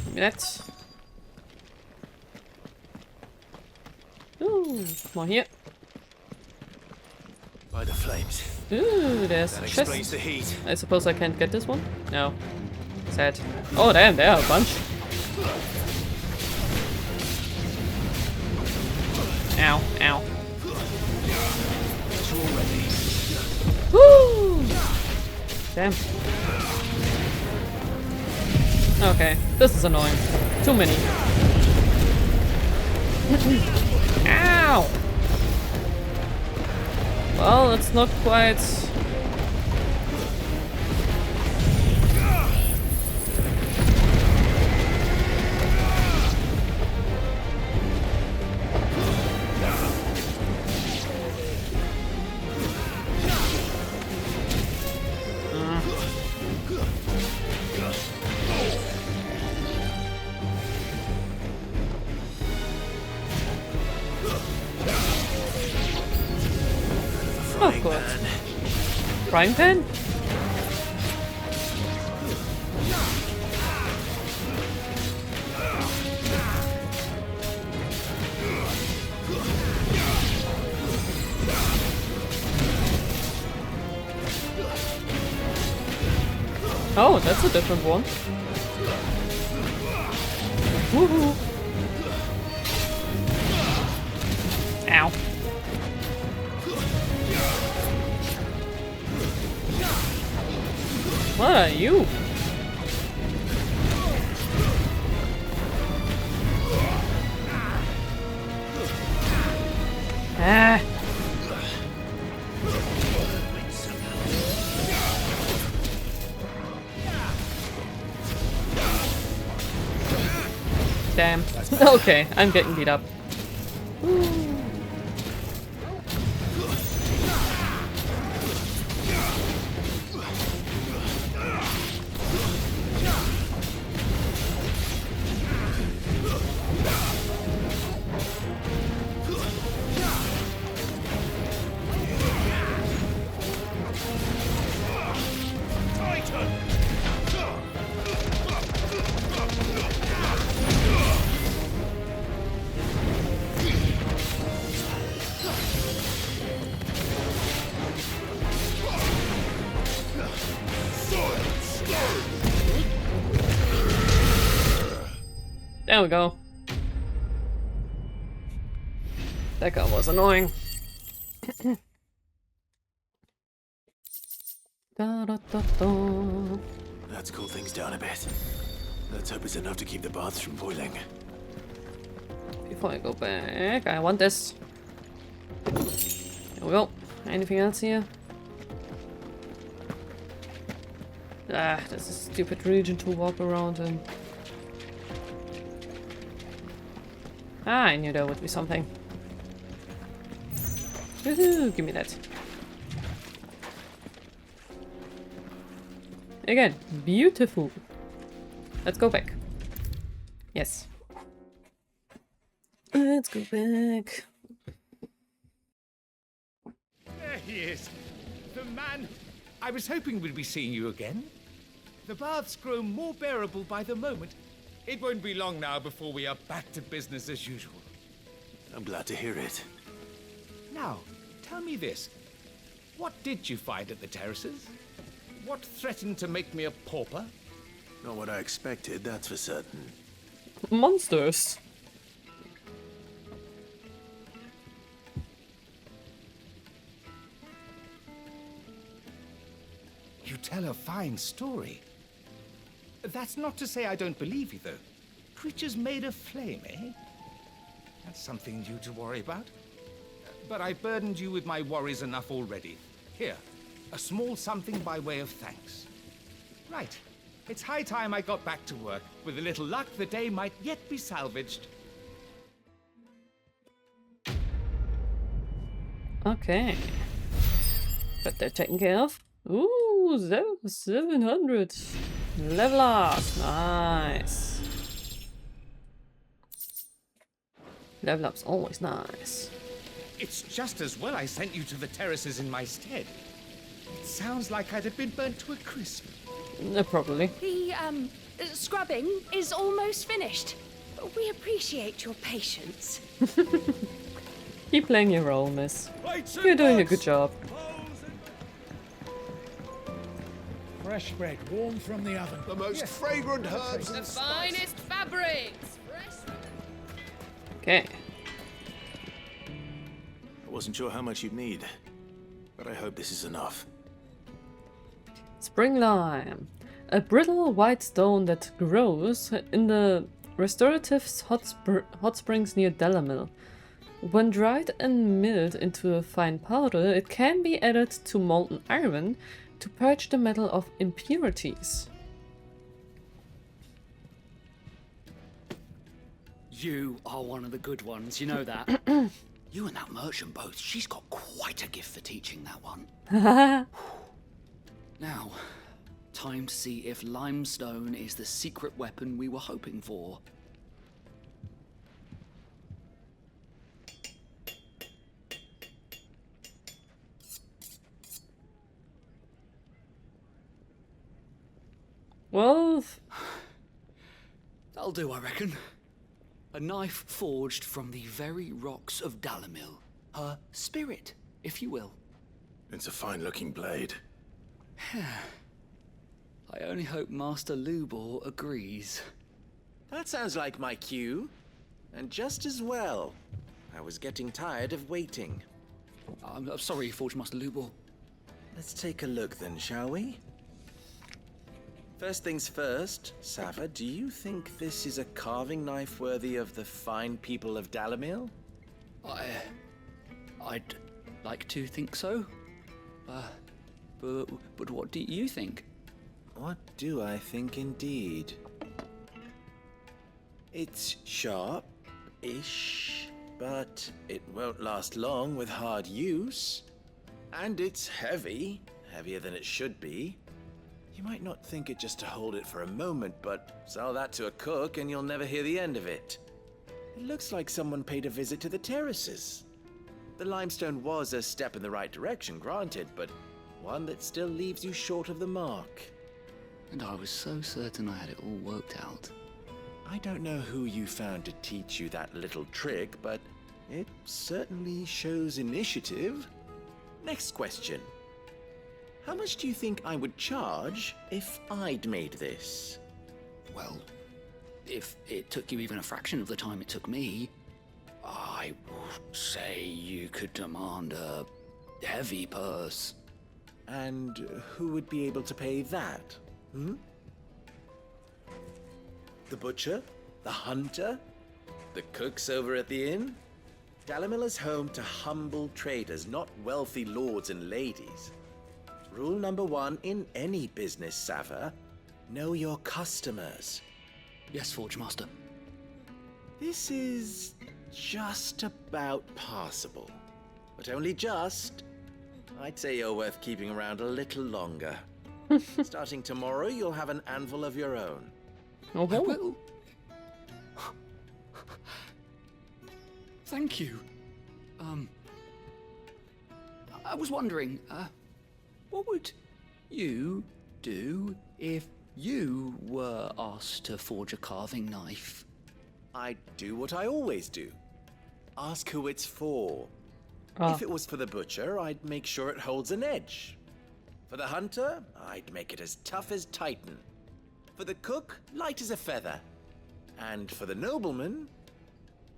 Give me that. Ooh, more here. By the flames. Ooh, there's That a explains chest. the heat. I suppose I can't get this one? No. Sad. Oh damn, there are a bunch. Ow, ow. Woo! Damn. Okay, this is annoying. Too many. Ow! Well, it's not quite... Of course. Frying pan? Oh, that's a different one. Woohoo! Ow. What are you? Ah. Damn. Okay, I'm getting beat up. There we go. That guy was annoying. Da, da, da, da. Let's cool things down a bit. Let's hope it's enough to keep the baths from boiling. Before I go back, I want this. There we go. Anything else here? Ah, this is a stupid region to walk around in. Ah, I knew there would be something. Woohoo, give me that. Again, beautiful. Let's go back. Yes. Let's go back. There he is. The man. I was hoping we'd be seeing you again. The baths grow more bearable by the moment. It won't be long now before we are back to business as usual. I'm glad to hear it. Now, tell me this. What did you find at the terraces? What threatened to make me a pauper? Not what I expected, that's for certain. Monsters. You tell a fine story. That's not to say I don't believe you, though. Creatures made of flame, eh? That's something new to worry about. But I burdened you with my worries enough already. Here, a small something by way of thanks. Right. It's high time I got back to work. With a little luck, the day might yet be salvaged. Okay. But they're taken care of. Ooh, 700. Level up. Nice. Level up's always nice. It's just as well I sent you to the terraces in my stead. It sounds like I'd have been burnt to a crisp. Probably. The, scrubbing is almost finished. We appreciate your patience. Keep playing your role, miss. You're doing a good job. Fresh bread, warm from the oven. The most fragrant herbs The and spices. finest fabrics. Fresh. Okay. I wasn't sure how much you'd need, but I hope this is enough. Spring lime. A brittle white stone that grows in the restorative hot springs near Dalamil. When dried and milled into a fine powder, it can be added to molten iron to purge the metal of impurities. You are one of the good ones, you know that. You and that merchant both, she's got quite a gift for teaching that one. Now, time to see if limestone is the secret weapon we were hoping for. Well, That'll do, I reckon. A knife forged from the very rocks of Dalamil. Her spirit, if you will. It's a fine-looking blade. I only hope Master Lubor agrees. That sounds like my cue. And just as well. I was getting tired of waiting. I'm sorry, Forge Master Lubor. Let's take a look then, shall we? First things first, Sava, do you think this is a carving knife worthy of the fine people of Dalamil? I'd like to think so. But what do you think? What do I think indeed? It's sharp-ish, but it won't last long with hard use. And it's heavy, heavier than it should be. You might not think it just to hold it for a moment, but sell that to a cook and you'll never hear the end of it. It looks like someone paid a visit to the terraces. The limestone was a step in the right direction, granted, but one that still leaves you short of the mark. And I was so certain I had it all worked out. I don't know who you found to teach you that little trick, but it certainly shows initiative. Next question. How much do you think I would charge if I'd made this? Well, if it took you even a fraction of the time it took me, I would say you could demand a heavy purse. And who would be able to pay that? Hmm? The butcher? The hunter? The cooks over at the inn? Dalimil is home to humble traders, not wealthy lords and ladies. Rule number 1 in any business, Sava: know your customers. Yes, Forge Master. This is just about passable. But only just. I'd say you're worth keeping around a little longer. Starting tomorrow, you'll have an anvil of your own. Oh, I will. Thank you. I was wondering, what would you do if you were asked to forge a carving knife? I'd do what I always do. Ask who it's for. If it was for the butcher, I'd make sure it holds an edge. For the hunter, I'd make it as tough as Titan. For the cook, light as a feather. And for the nobleman,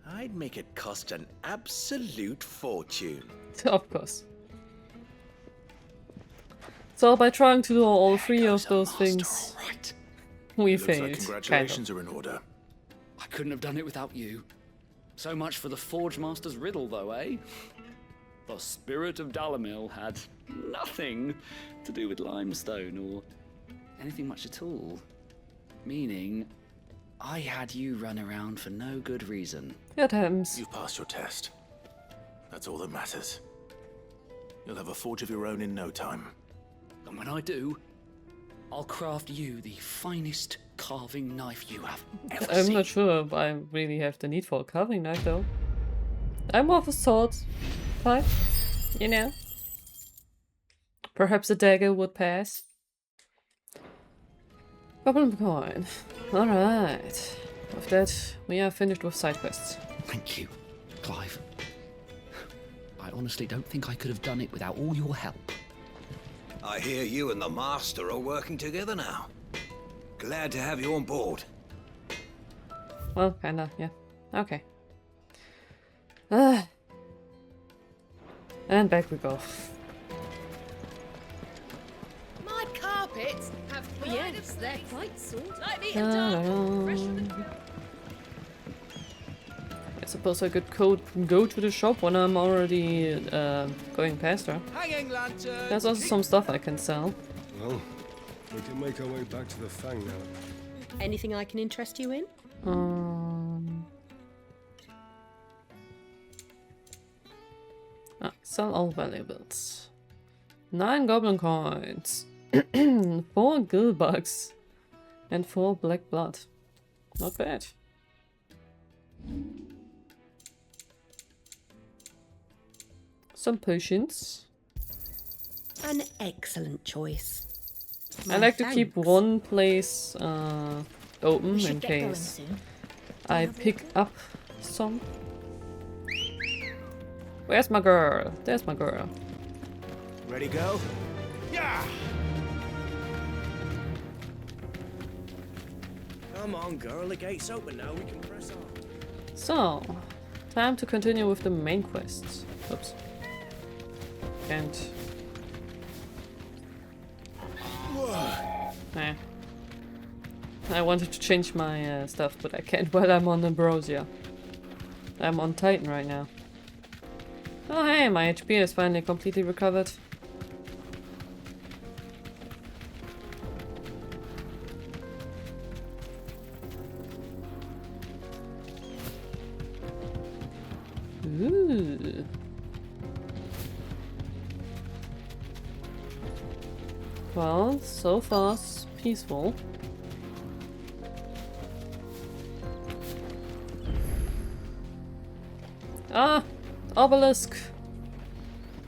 I'd make it cost an absolute fortune. Of course. So by trying to do all three of those things, we Looks like failed. congratulations are in order. I couldn't have done it without you. So much for the Forge Master's riddle, though, eh? The spirit of Dalimil had nothing to do with limestone or anything much at all. Meaning, I had you run around for no good reason. It happens. You've passed your test. That's all that matters. You'll have a forge of your own in no time. And when I do, I'll craft you the finest carving knife you have ever I'm seen. not sure I really have the need for a carving knife though. I'm more of a sword type, you know. Perhaps a dagger would pass. Goblin coin. Alright. With that, we are finished with side quests. Thank you, Clive. I honestly don't think I could have done it without all your help. I hear you and the Master are working together now. Glad to have you on board. Well, kinda, yeah. Okay. And back we go. My carpets have Yes, they're quite sort. Lightly and dark. Fresh from the I suppose I could go to the shop when I'm already going past her. Hanging lanterns. There's also some stuff I can sell. Well, we can make our way back to the Fang now. Anything I can interest you in? Sell all valuables. 9 goblin coins. 4 gill bugs. And 4 black blood. Not bad. Some potions. An excellent choice. I like to keep Thanks. one place open We should in get going case soon. I pick up some. Where's my girl? There's my girl. Ready, go? Yeah. Come on, girl. The gate's open now. We can press on. So, time to continue with the main quests. Oops. Can't. Nah. I wanted to change my stuff, but I can't while I'm on Ambrosia. I'm on Titan right now. Oh hey, my HP is finally completely recovered. Ooh. Well, so far peaceful. Ah, obelisk.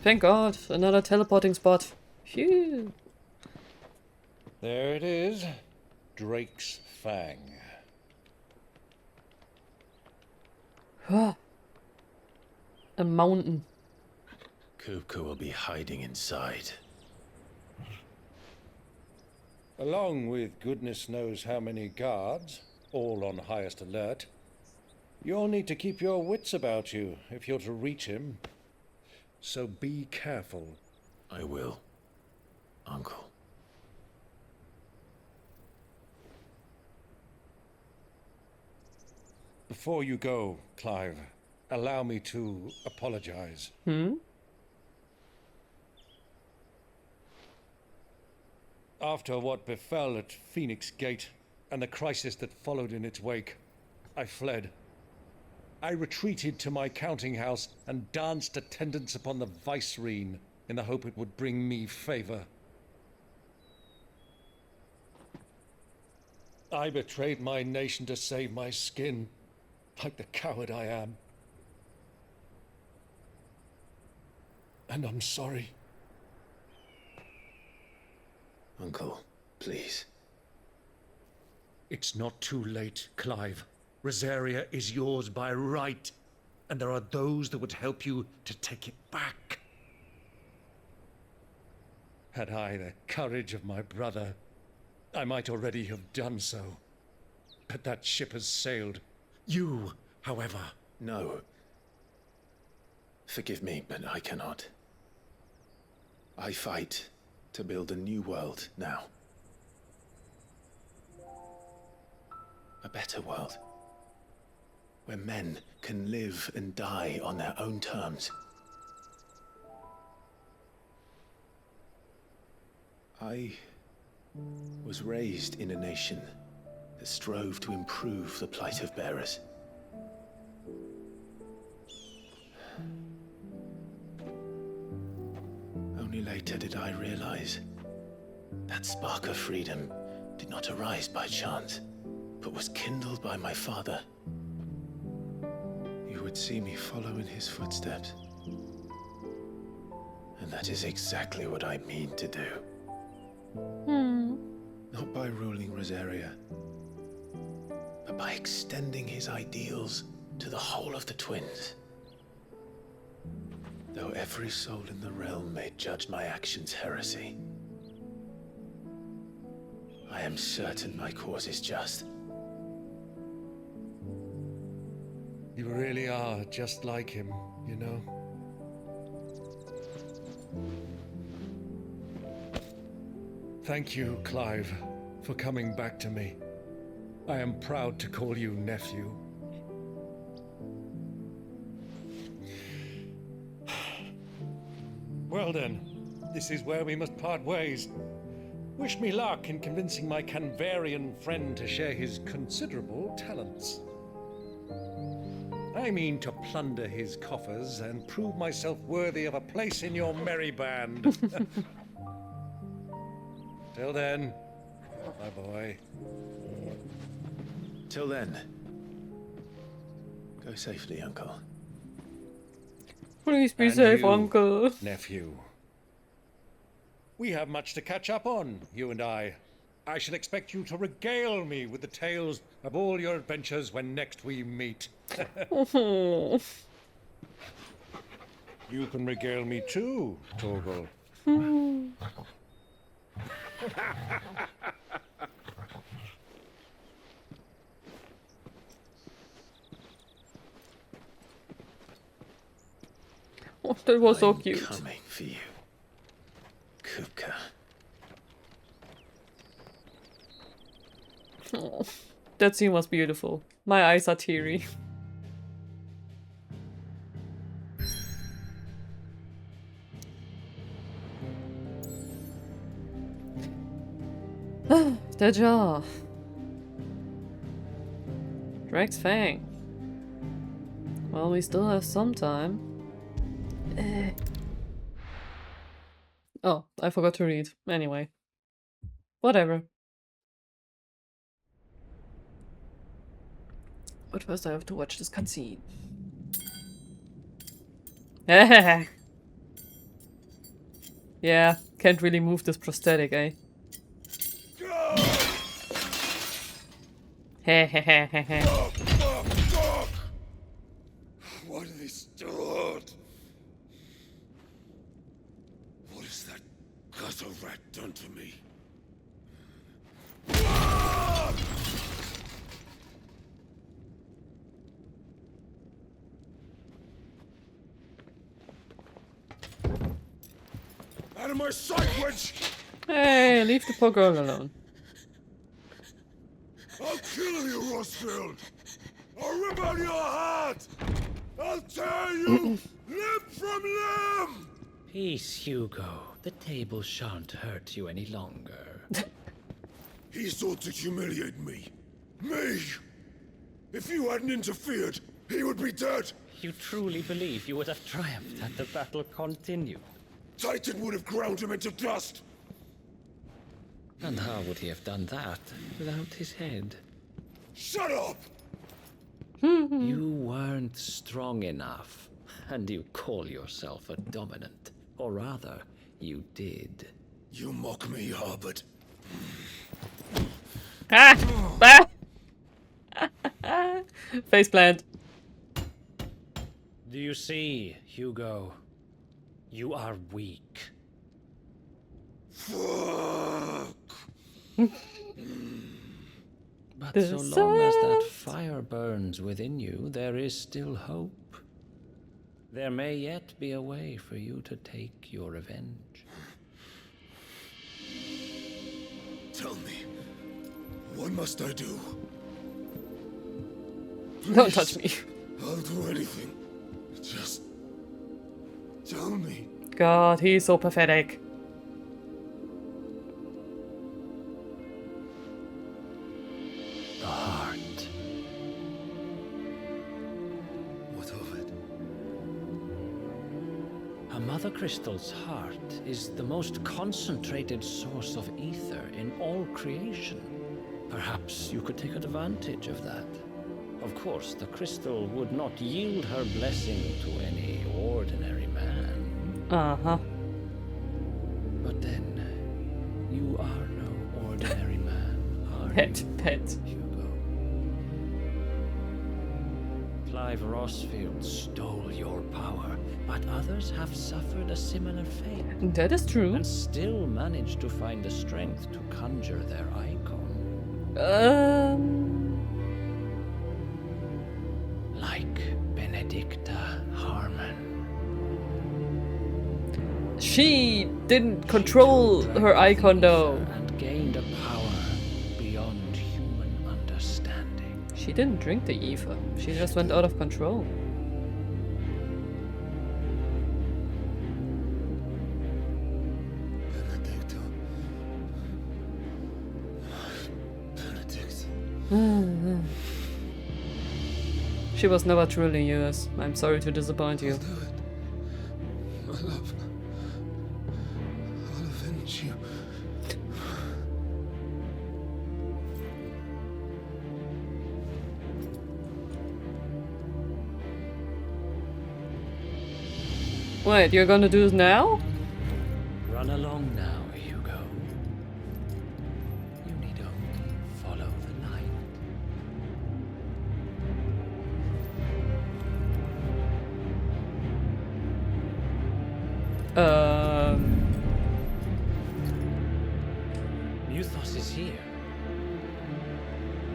Thank God, another teleporting spot. Phew. There it is. Drake's Fang. A mountain. Kupka will be hiding inside. Along with goodness knows how many guards, all on highest alert. You'll need to keep your wits about you if you're to reach him. So be careful. I will, Uncle. Before you go, Clive, allow me to apologize. After what befell at Phoenix Gate and the crisis that followed in its wake, I fled. I retreated to my counting house and danced attendance upon the vicereine in the hope it would bring me favor. I betrayed my nation to save my skin, like the coward I am. And I'm sorry. Uncle, please. It's not too late, Clive. Rosaria is yours by right, and there are those that would help you to take it back. Had I the courage of my brother, I might already have done so. But that ship has sailed. You, however... No. Forgive me, but I cannot. I fight to build a new world now. A better world. Where men can live and die on their own terms. I was raised in a nation that strove to improve the plight of bearers. Only later did I realize that spark of freedom did not arise by chance, but was kindled by my father. You would see me follow in his footsteps. And that is exactly what I mean to do. Not by ruling Rosaria, but by extending his ideals to the whole of the twins. Though every soul in the realm may judge my actions heresy, I am certain my cause is just. You really are just like him, you know? Thank you, Clive, for coming back to me. I am proud to call you nephew. Well then, this is where we must part ways. Wish me luck in convincing my Canvarian friend to share his considerable talents. I mean to plunder his coffers and prove myself worthy of a place in your merry band. Till then, my boy. Till then, go safely, Uncle. Please be And safe, you, Uncle. Nephew. We have much to catch up on, you and I. I shall expect you to regale me with the tales of all your adventures when next we meet. Oh. You can regale me too, Torgal. Oh, that was so I'm cute. coming for you, Kupka. Oh, that scene was beautiful. My eyes are teary. The jar. Drake's Fang. Well, we still have some time. Oh, I forgot to read. Anyway. Whatever. But first I have to watch this cutscene. Yeah, can't really move this prosthetic, eh? Hehehehe. Why do they still hurt? What has that gutter rat done to me? Out of my sight, wench! Hey, leave the poor girl alone. I'll kill you, Rosfield! I'll rip out your heart! I'll tear you limb from limb! Peace, Hugo. The table shan't hurt you any longer. He sought to humiliate me. Me! If you hadn't interfered, he would be dead! You truly believe you would have triumphed had the battle continued? Titan would have ground him into dust! And how would he have done that without his head? Shut up! You weren't strong enough, and you call yourself a dominant. Or rather, you did. You mock me, Harbert. Ah! Ah! Faceplant. Do you see, Hugo? You are weak. Fuck! But so long as that fire burns within you, there is still hope. There may yet be a way for you to take your revenge. Tell me, what must I do? Don't touch me. I'll do anything. Just tell me. God, he's so pathetic. The heart. What of it? A mother crystal's heart is the most concentrated source of ether in all creation. Perhaps you could take advantage of that. Of course, the crystal would not yield her blessing to any ordinary man. Uh-huh. But then, you are no ordinary man, are you? Pet. Hugo. Clive Rosfield stole your power, but others have suffered a similar fate. That is true. And still managed to find the strength to conjure their icon. Like Benedicta Harmon. She didn't control her icon though. And gained a power beyond human understanding. She didn't drink the ether. She just went out of control. She was never truly yours. I'm sorry to disappoint you. I'll do it. My love. I'll avenge you. Wait, you're gonna do this now? Run along now, Hugo. You need only follow the light. Muthos is here.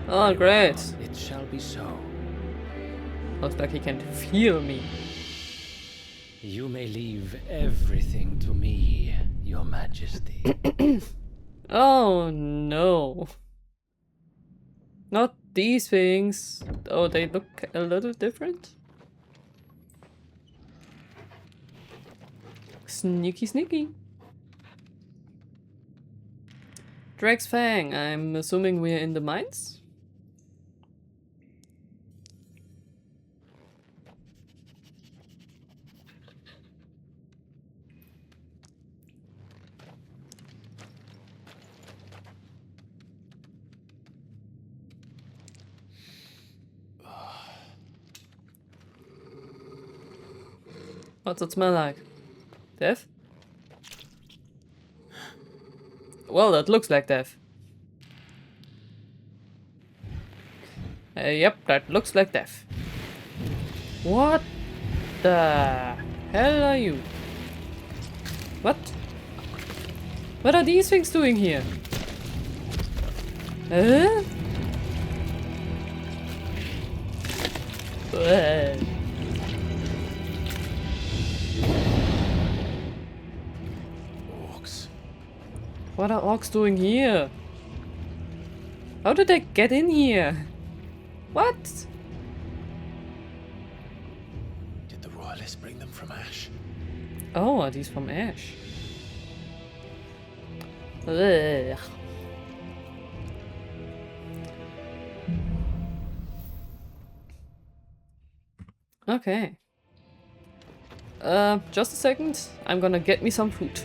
Oh, great. It shall be so. Looks like he can feel me. You may leave everything to me, Your Majesty. Oh no. Not these things. Oh, they look a little different. Sneaky, sneaky. Drake's Fang. I'm assuming we're in the mines? What's it smell like? Death? Well, that looks like death. Yep, that looks like death. What the hell are you? What? What are these things doing here? Huh? What are orcs doing here? How did they get in here? What? Did the royalists bring them from Ash? Oh, are these from Ash? Ugh. Okay. Just a second. I'm gonna get me some food.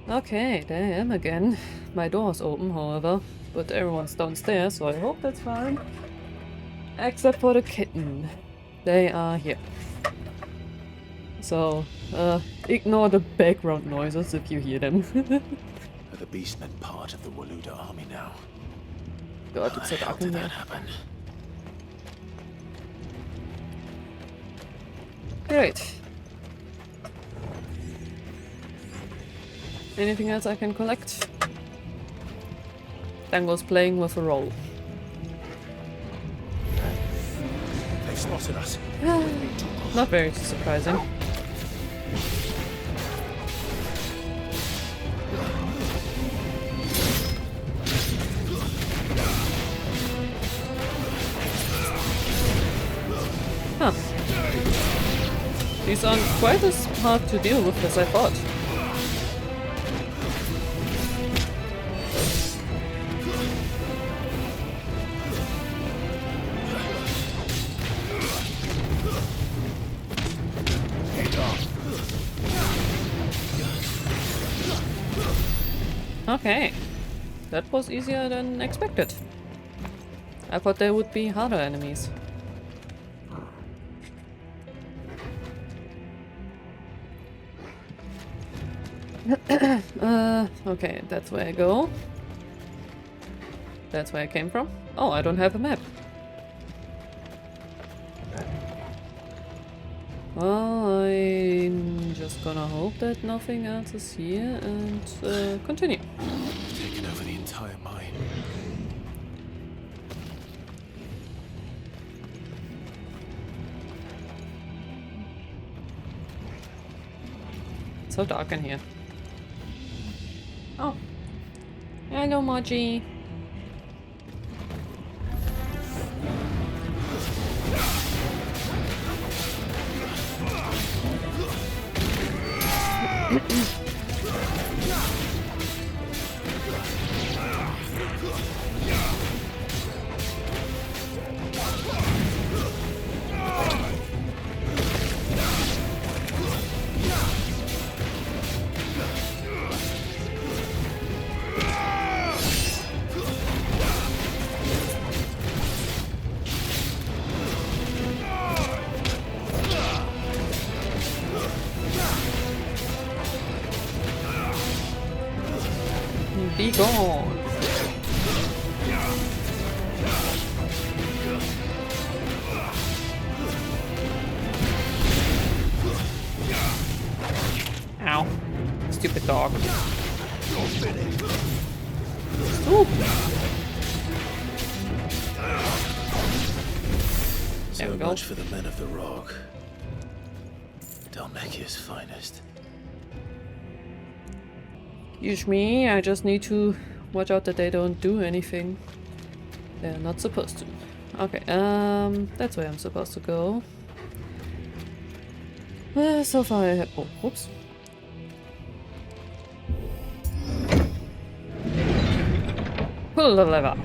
Okay, there I am again. My door's open, however, but everyone's downstairs, so I hope that's fine. Except for the kitten. They are here. So, ignore the background noises if you hear them. Are the beastmen part of the Waluda army now? God, How it's the so hell dark in did here. that happen? Great. Anything else I can collect? Dango's playing with a roll. They've spotted us. Not very surprising. Huh. These aren't quite as hard to deal with as I thought. Okay, that was easier than expected. I thought there would be harder enemies. Okay, that's where I go. That's where I came from. Oh, I don't have a map. Well, I'm just gonna hope that nothing else is here and continue. Taken over the entire mine. It's so dark in here. Oh. Hello, Moji. Be gone. Ow. Stupid dog. Ooh. So much for the men of the rock. Dalmekia's finest. Excuse me, I just need to watch out that they don't do anything they're not supposed to. Okay, that's where I'm supposed to go. So far I have... Oh, whoops. Pull the lever.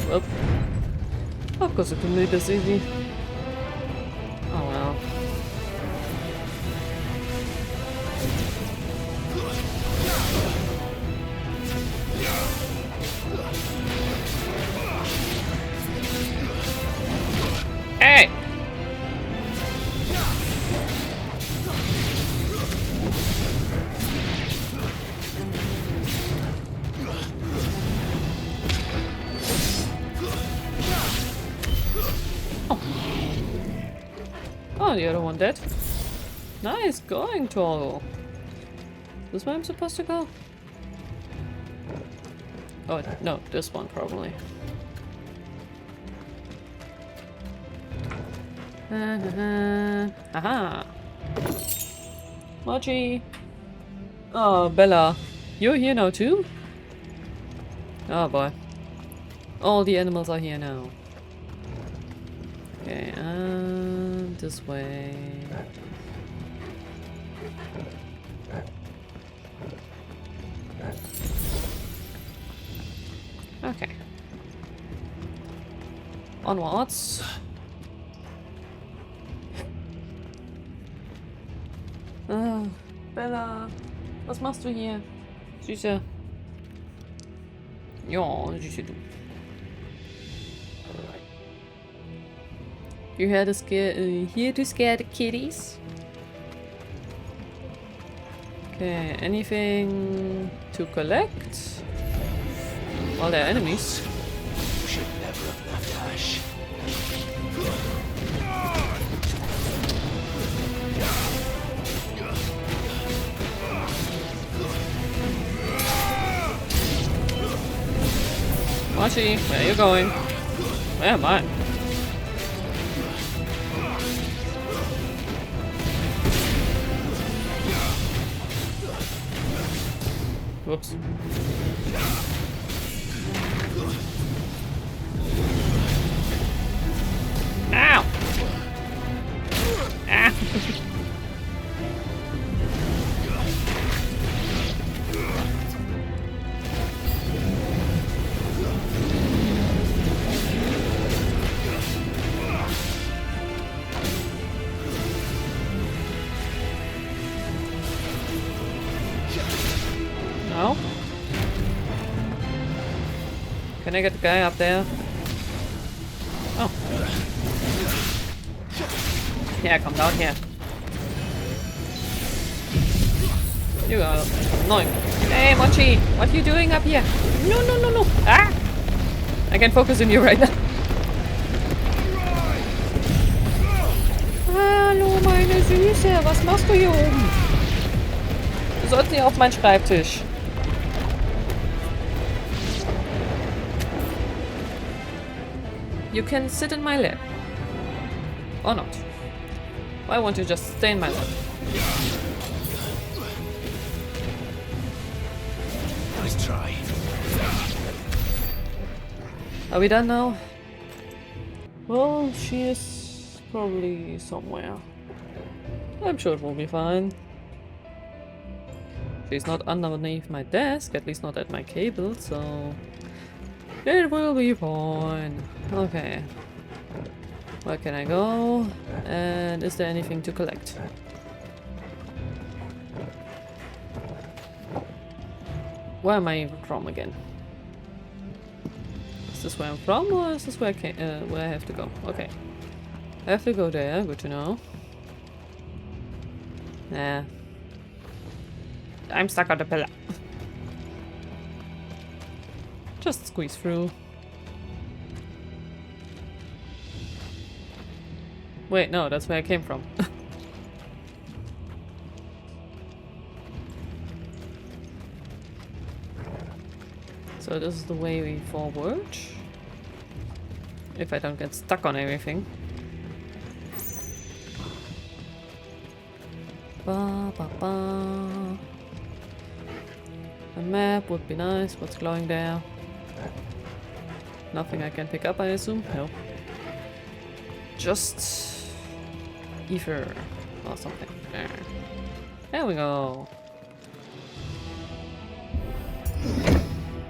Well. Of course it can be this easy. Oh well. Hey! Oh, the other one dead. Nice going, Toro. This where I'm supposed to go? Oh, no, this one probably. Haha. Mochi. Oh, Bella. You're here now too? Oh boy. All the animals are here now. Okay, and this way. Okay. Onwards. Bella, was machst du hier? Süße. Ja, süße du. You here to scare the kitties? Okay, anything to collect? All their enemies. Should never have left Ash. Mochi, where are you going? Where am I? Whoops. Ow! Ah! No? Can I get the guy up there? Oh. Yeah, come down here. You are annoying. Hey, Mochi! What are you doing up here? No, no, no, no! Ah! I can focus on you right now. Hallo, meine Süße! Was machst du hier oben? Du sollst nicht auf meinen Schreibtisch. You can sit in my lap. Or not. Why won't you just stay in my lap? Nice try. Are we done now? Well, she is probably somewhere. I'm sure it will be fine. She's not underneath my desk, at least not at my cable, so it will be fine. Okay. Where can I go? And is there anything to collect? Where am I from again? Is this where I'm from, or is this where I have to go? Okay. I have to go there, good to know. Nah. I'm stuck on the pillar. Just squeeze through. Wait, no, that's where I came from. So this is the way forward. If I don't get stuck on everything. Ba, ba, ba. A map would be nice. What's glowing there? Nothing I can pick up, I assume? No. Just ether or something. There we go.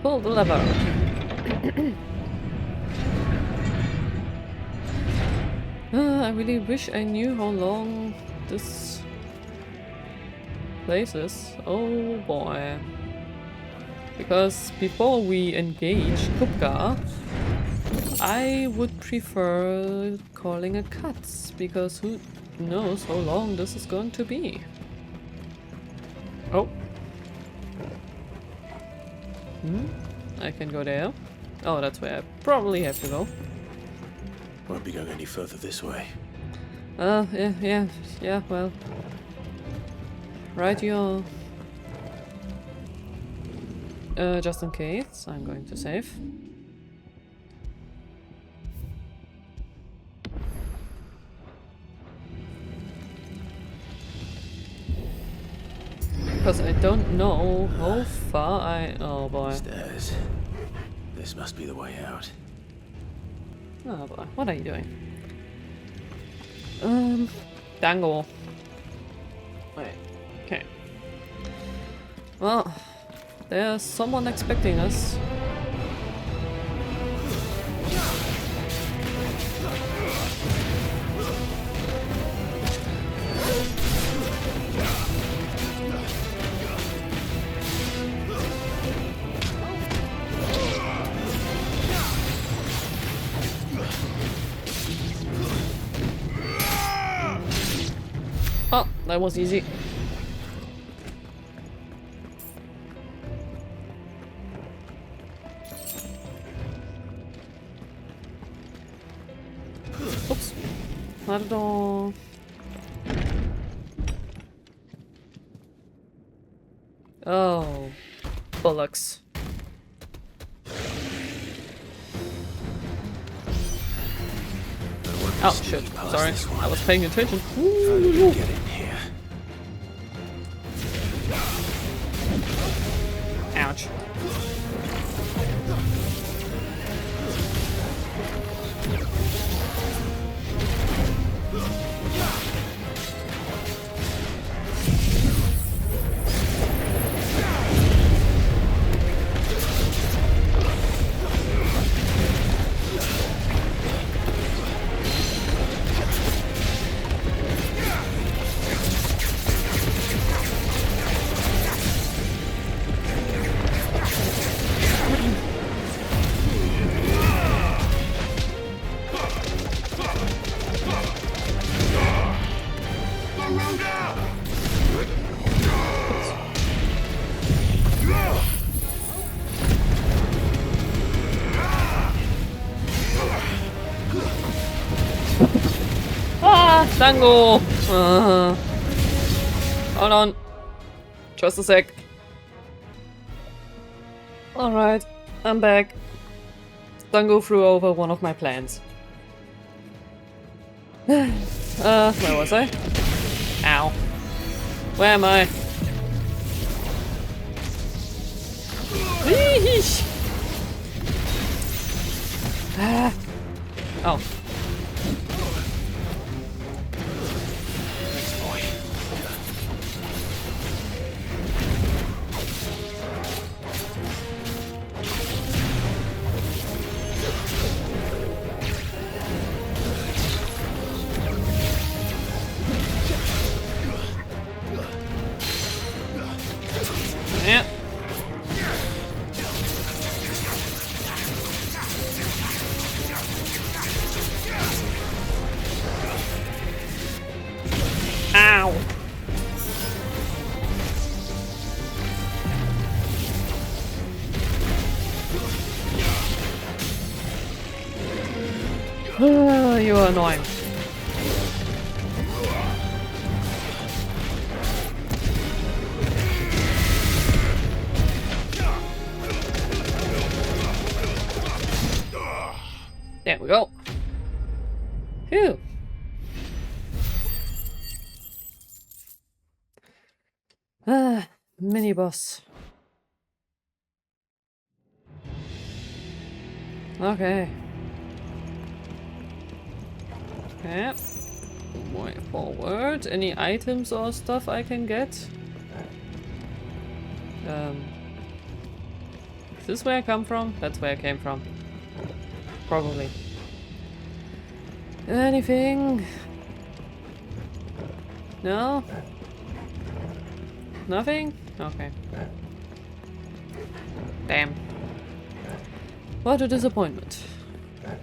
Pull the lever. I really wish I knew how long this place is. Oh boy. Because before we engage Kupka, I would prefer calling it cuts, because who knows how long this is going to be. Oh. I can go there. Oh, that's where I probably have to go. Won't be going any further this way. Yeah, well. Right, you're... just in case, I'm going to save. Because I don't know how far I... Oh boy. Stairs. This must be the way out. Oh boy, what are you doing? Dangle. Wait, okay. Well, there's someone expecting us. Oh, that was easy. Oops. Not at all. Oh, bollocks. Oh shit, sorry, I was paying attention. How did we get in here? Ouch. Tango! Hold on. Just a sec. Alright, I'm back. Tango threw over one of my plans. Where was I? Ow. Where am I? Eesh. Ah. Oh. Yeah. Ow. You are annoying. There we go. Phew. Mini boss. Okay. Okay. Way forward. Any items or stuff I can get? Is this where I come from? That's where I came from. Probably. Anything? No? Nothing? Okay. Damn. What a disappointment.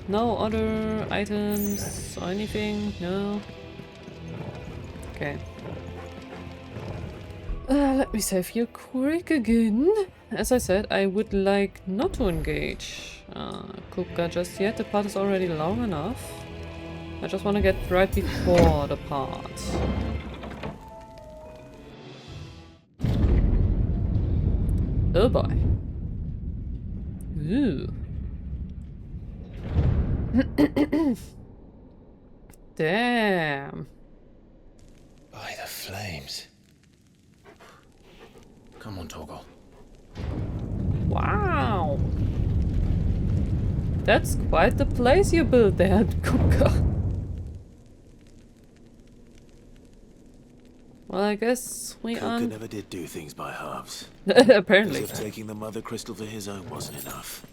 No other items or anything? No? Okay. Let me save you quick again. As I said, I would like not to engage Kupka just yet. The part is already long enough. I just want to get right before the part. Oh boy. Ooh. Damn. By the flames. Come on, Torgal. Wow. That's quite the place you built there, Kupka. Well, I guess we Kupka never did do things by halves. Apparently. As if taking the mother crystal for his own wasn't enough.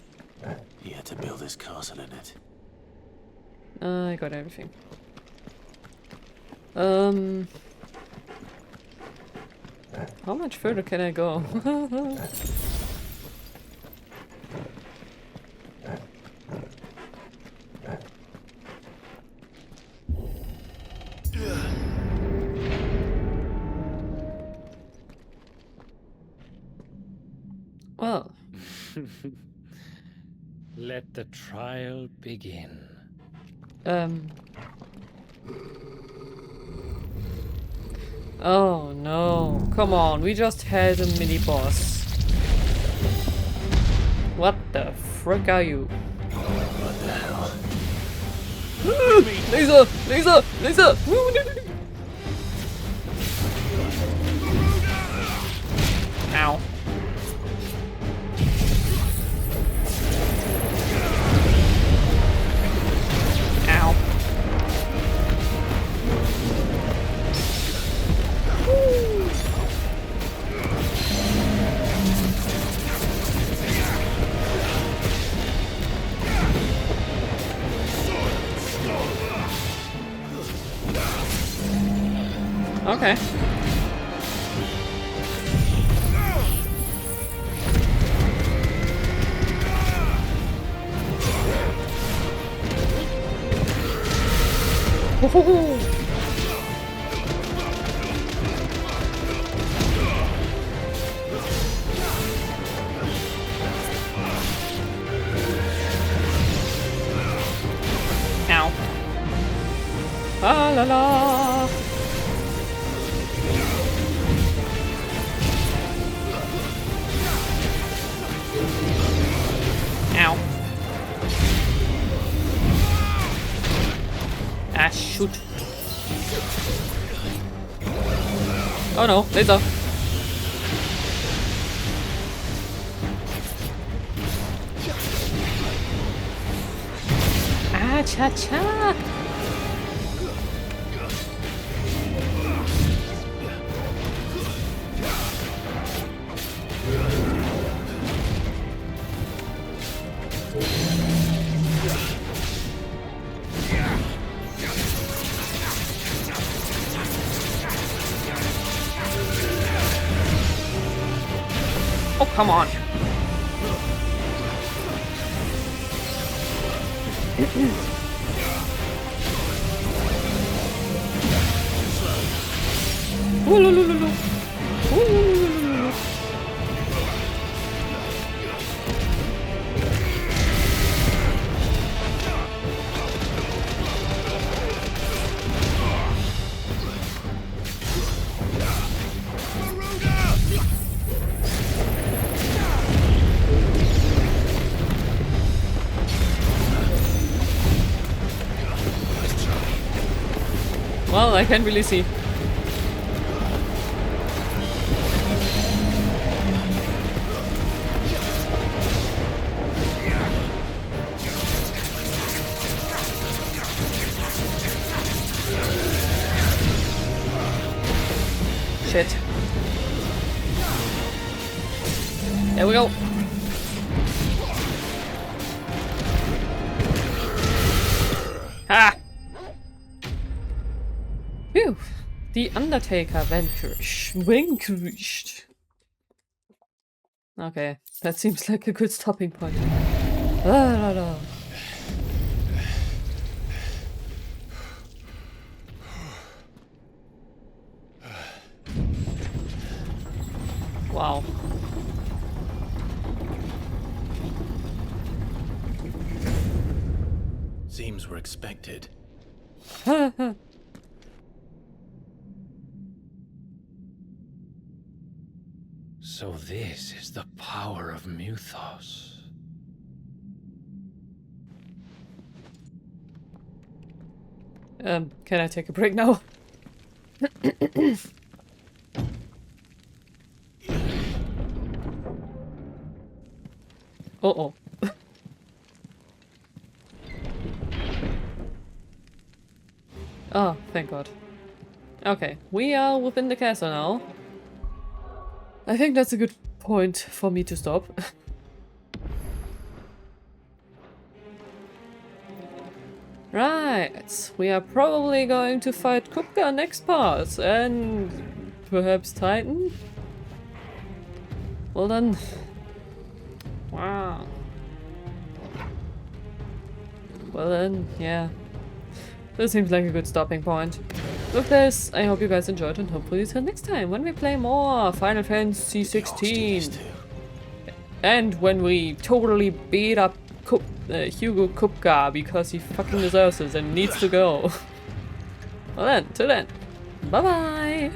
He had to build his castle in it. I got everything. How much further can I go? Well. Let the trial begin. Oh no. Come on, we just had a mini boss. What the frick are you? What the hell? Laser! Laser! Laser! Ow. Ow. Okay. Ow. Ah la la. Ow. Ah, shoot. Oh no, laser. Ah, cha-cha. Oh, come on. Ooh, loo, loo, loo, loo. Ooh, loo, loo, loo, loo, loo. Well, I can't really see. Shit. There we go. Ha! Phew. The Undertaker vanquished. Okay, that seems like a good stopping point. La, la, la. Wow. Seems we're expected. So this is the power of Muthos. Can I take a break now? Uh-oh. Oh, thank God. Okay, we are within the castle now. I think that's a good point for me to stop. Right, we are probably going to fight Kupka next part, and perhaps Titan? Well then. Wow. Well then, yeah. This seems like a good stopping point. With this, I hope you guys enjoyed and hopefully till next time when we play more Final Fantasy XVI. And when we totally beat up Hugo Kupka because he fucking deserves it and needs to go. Well then, till then, bye bye!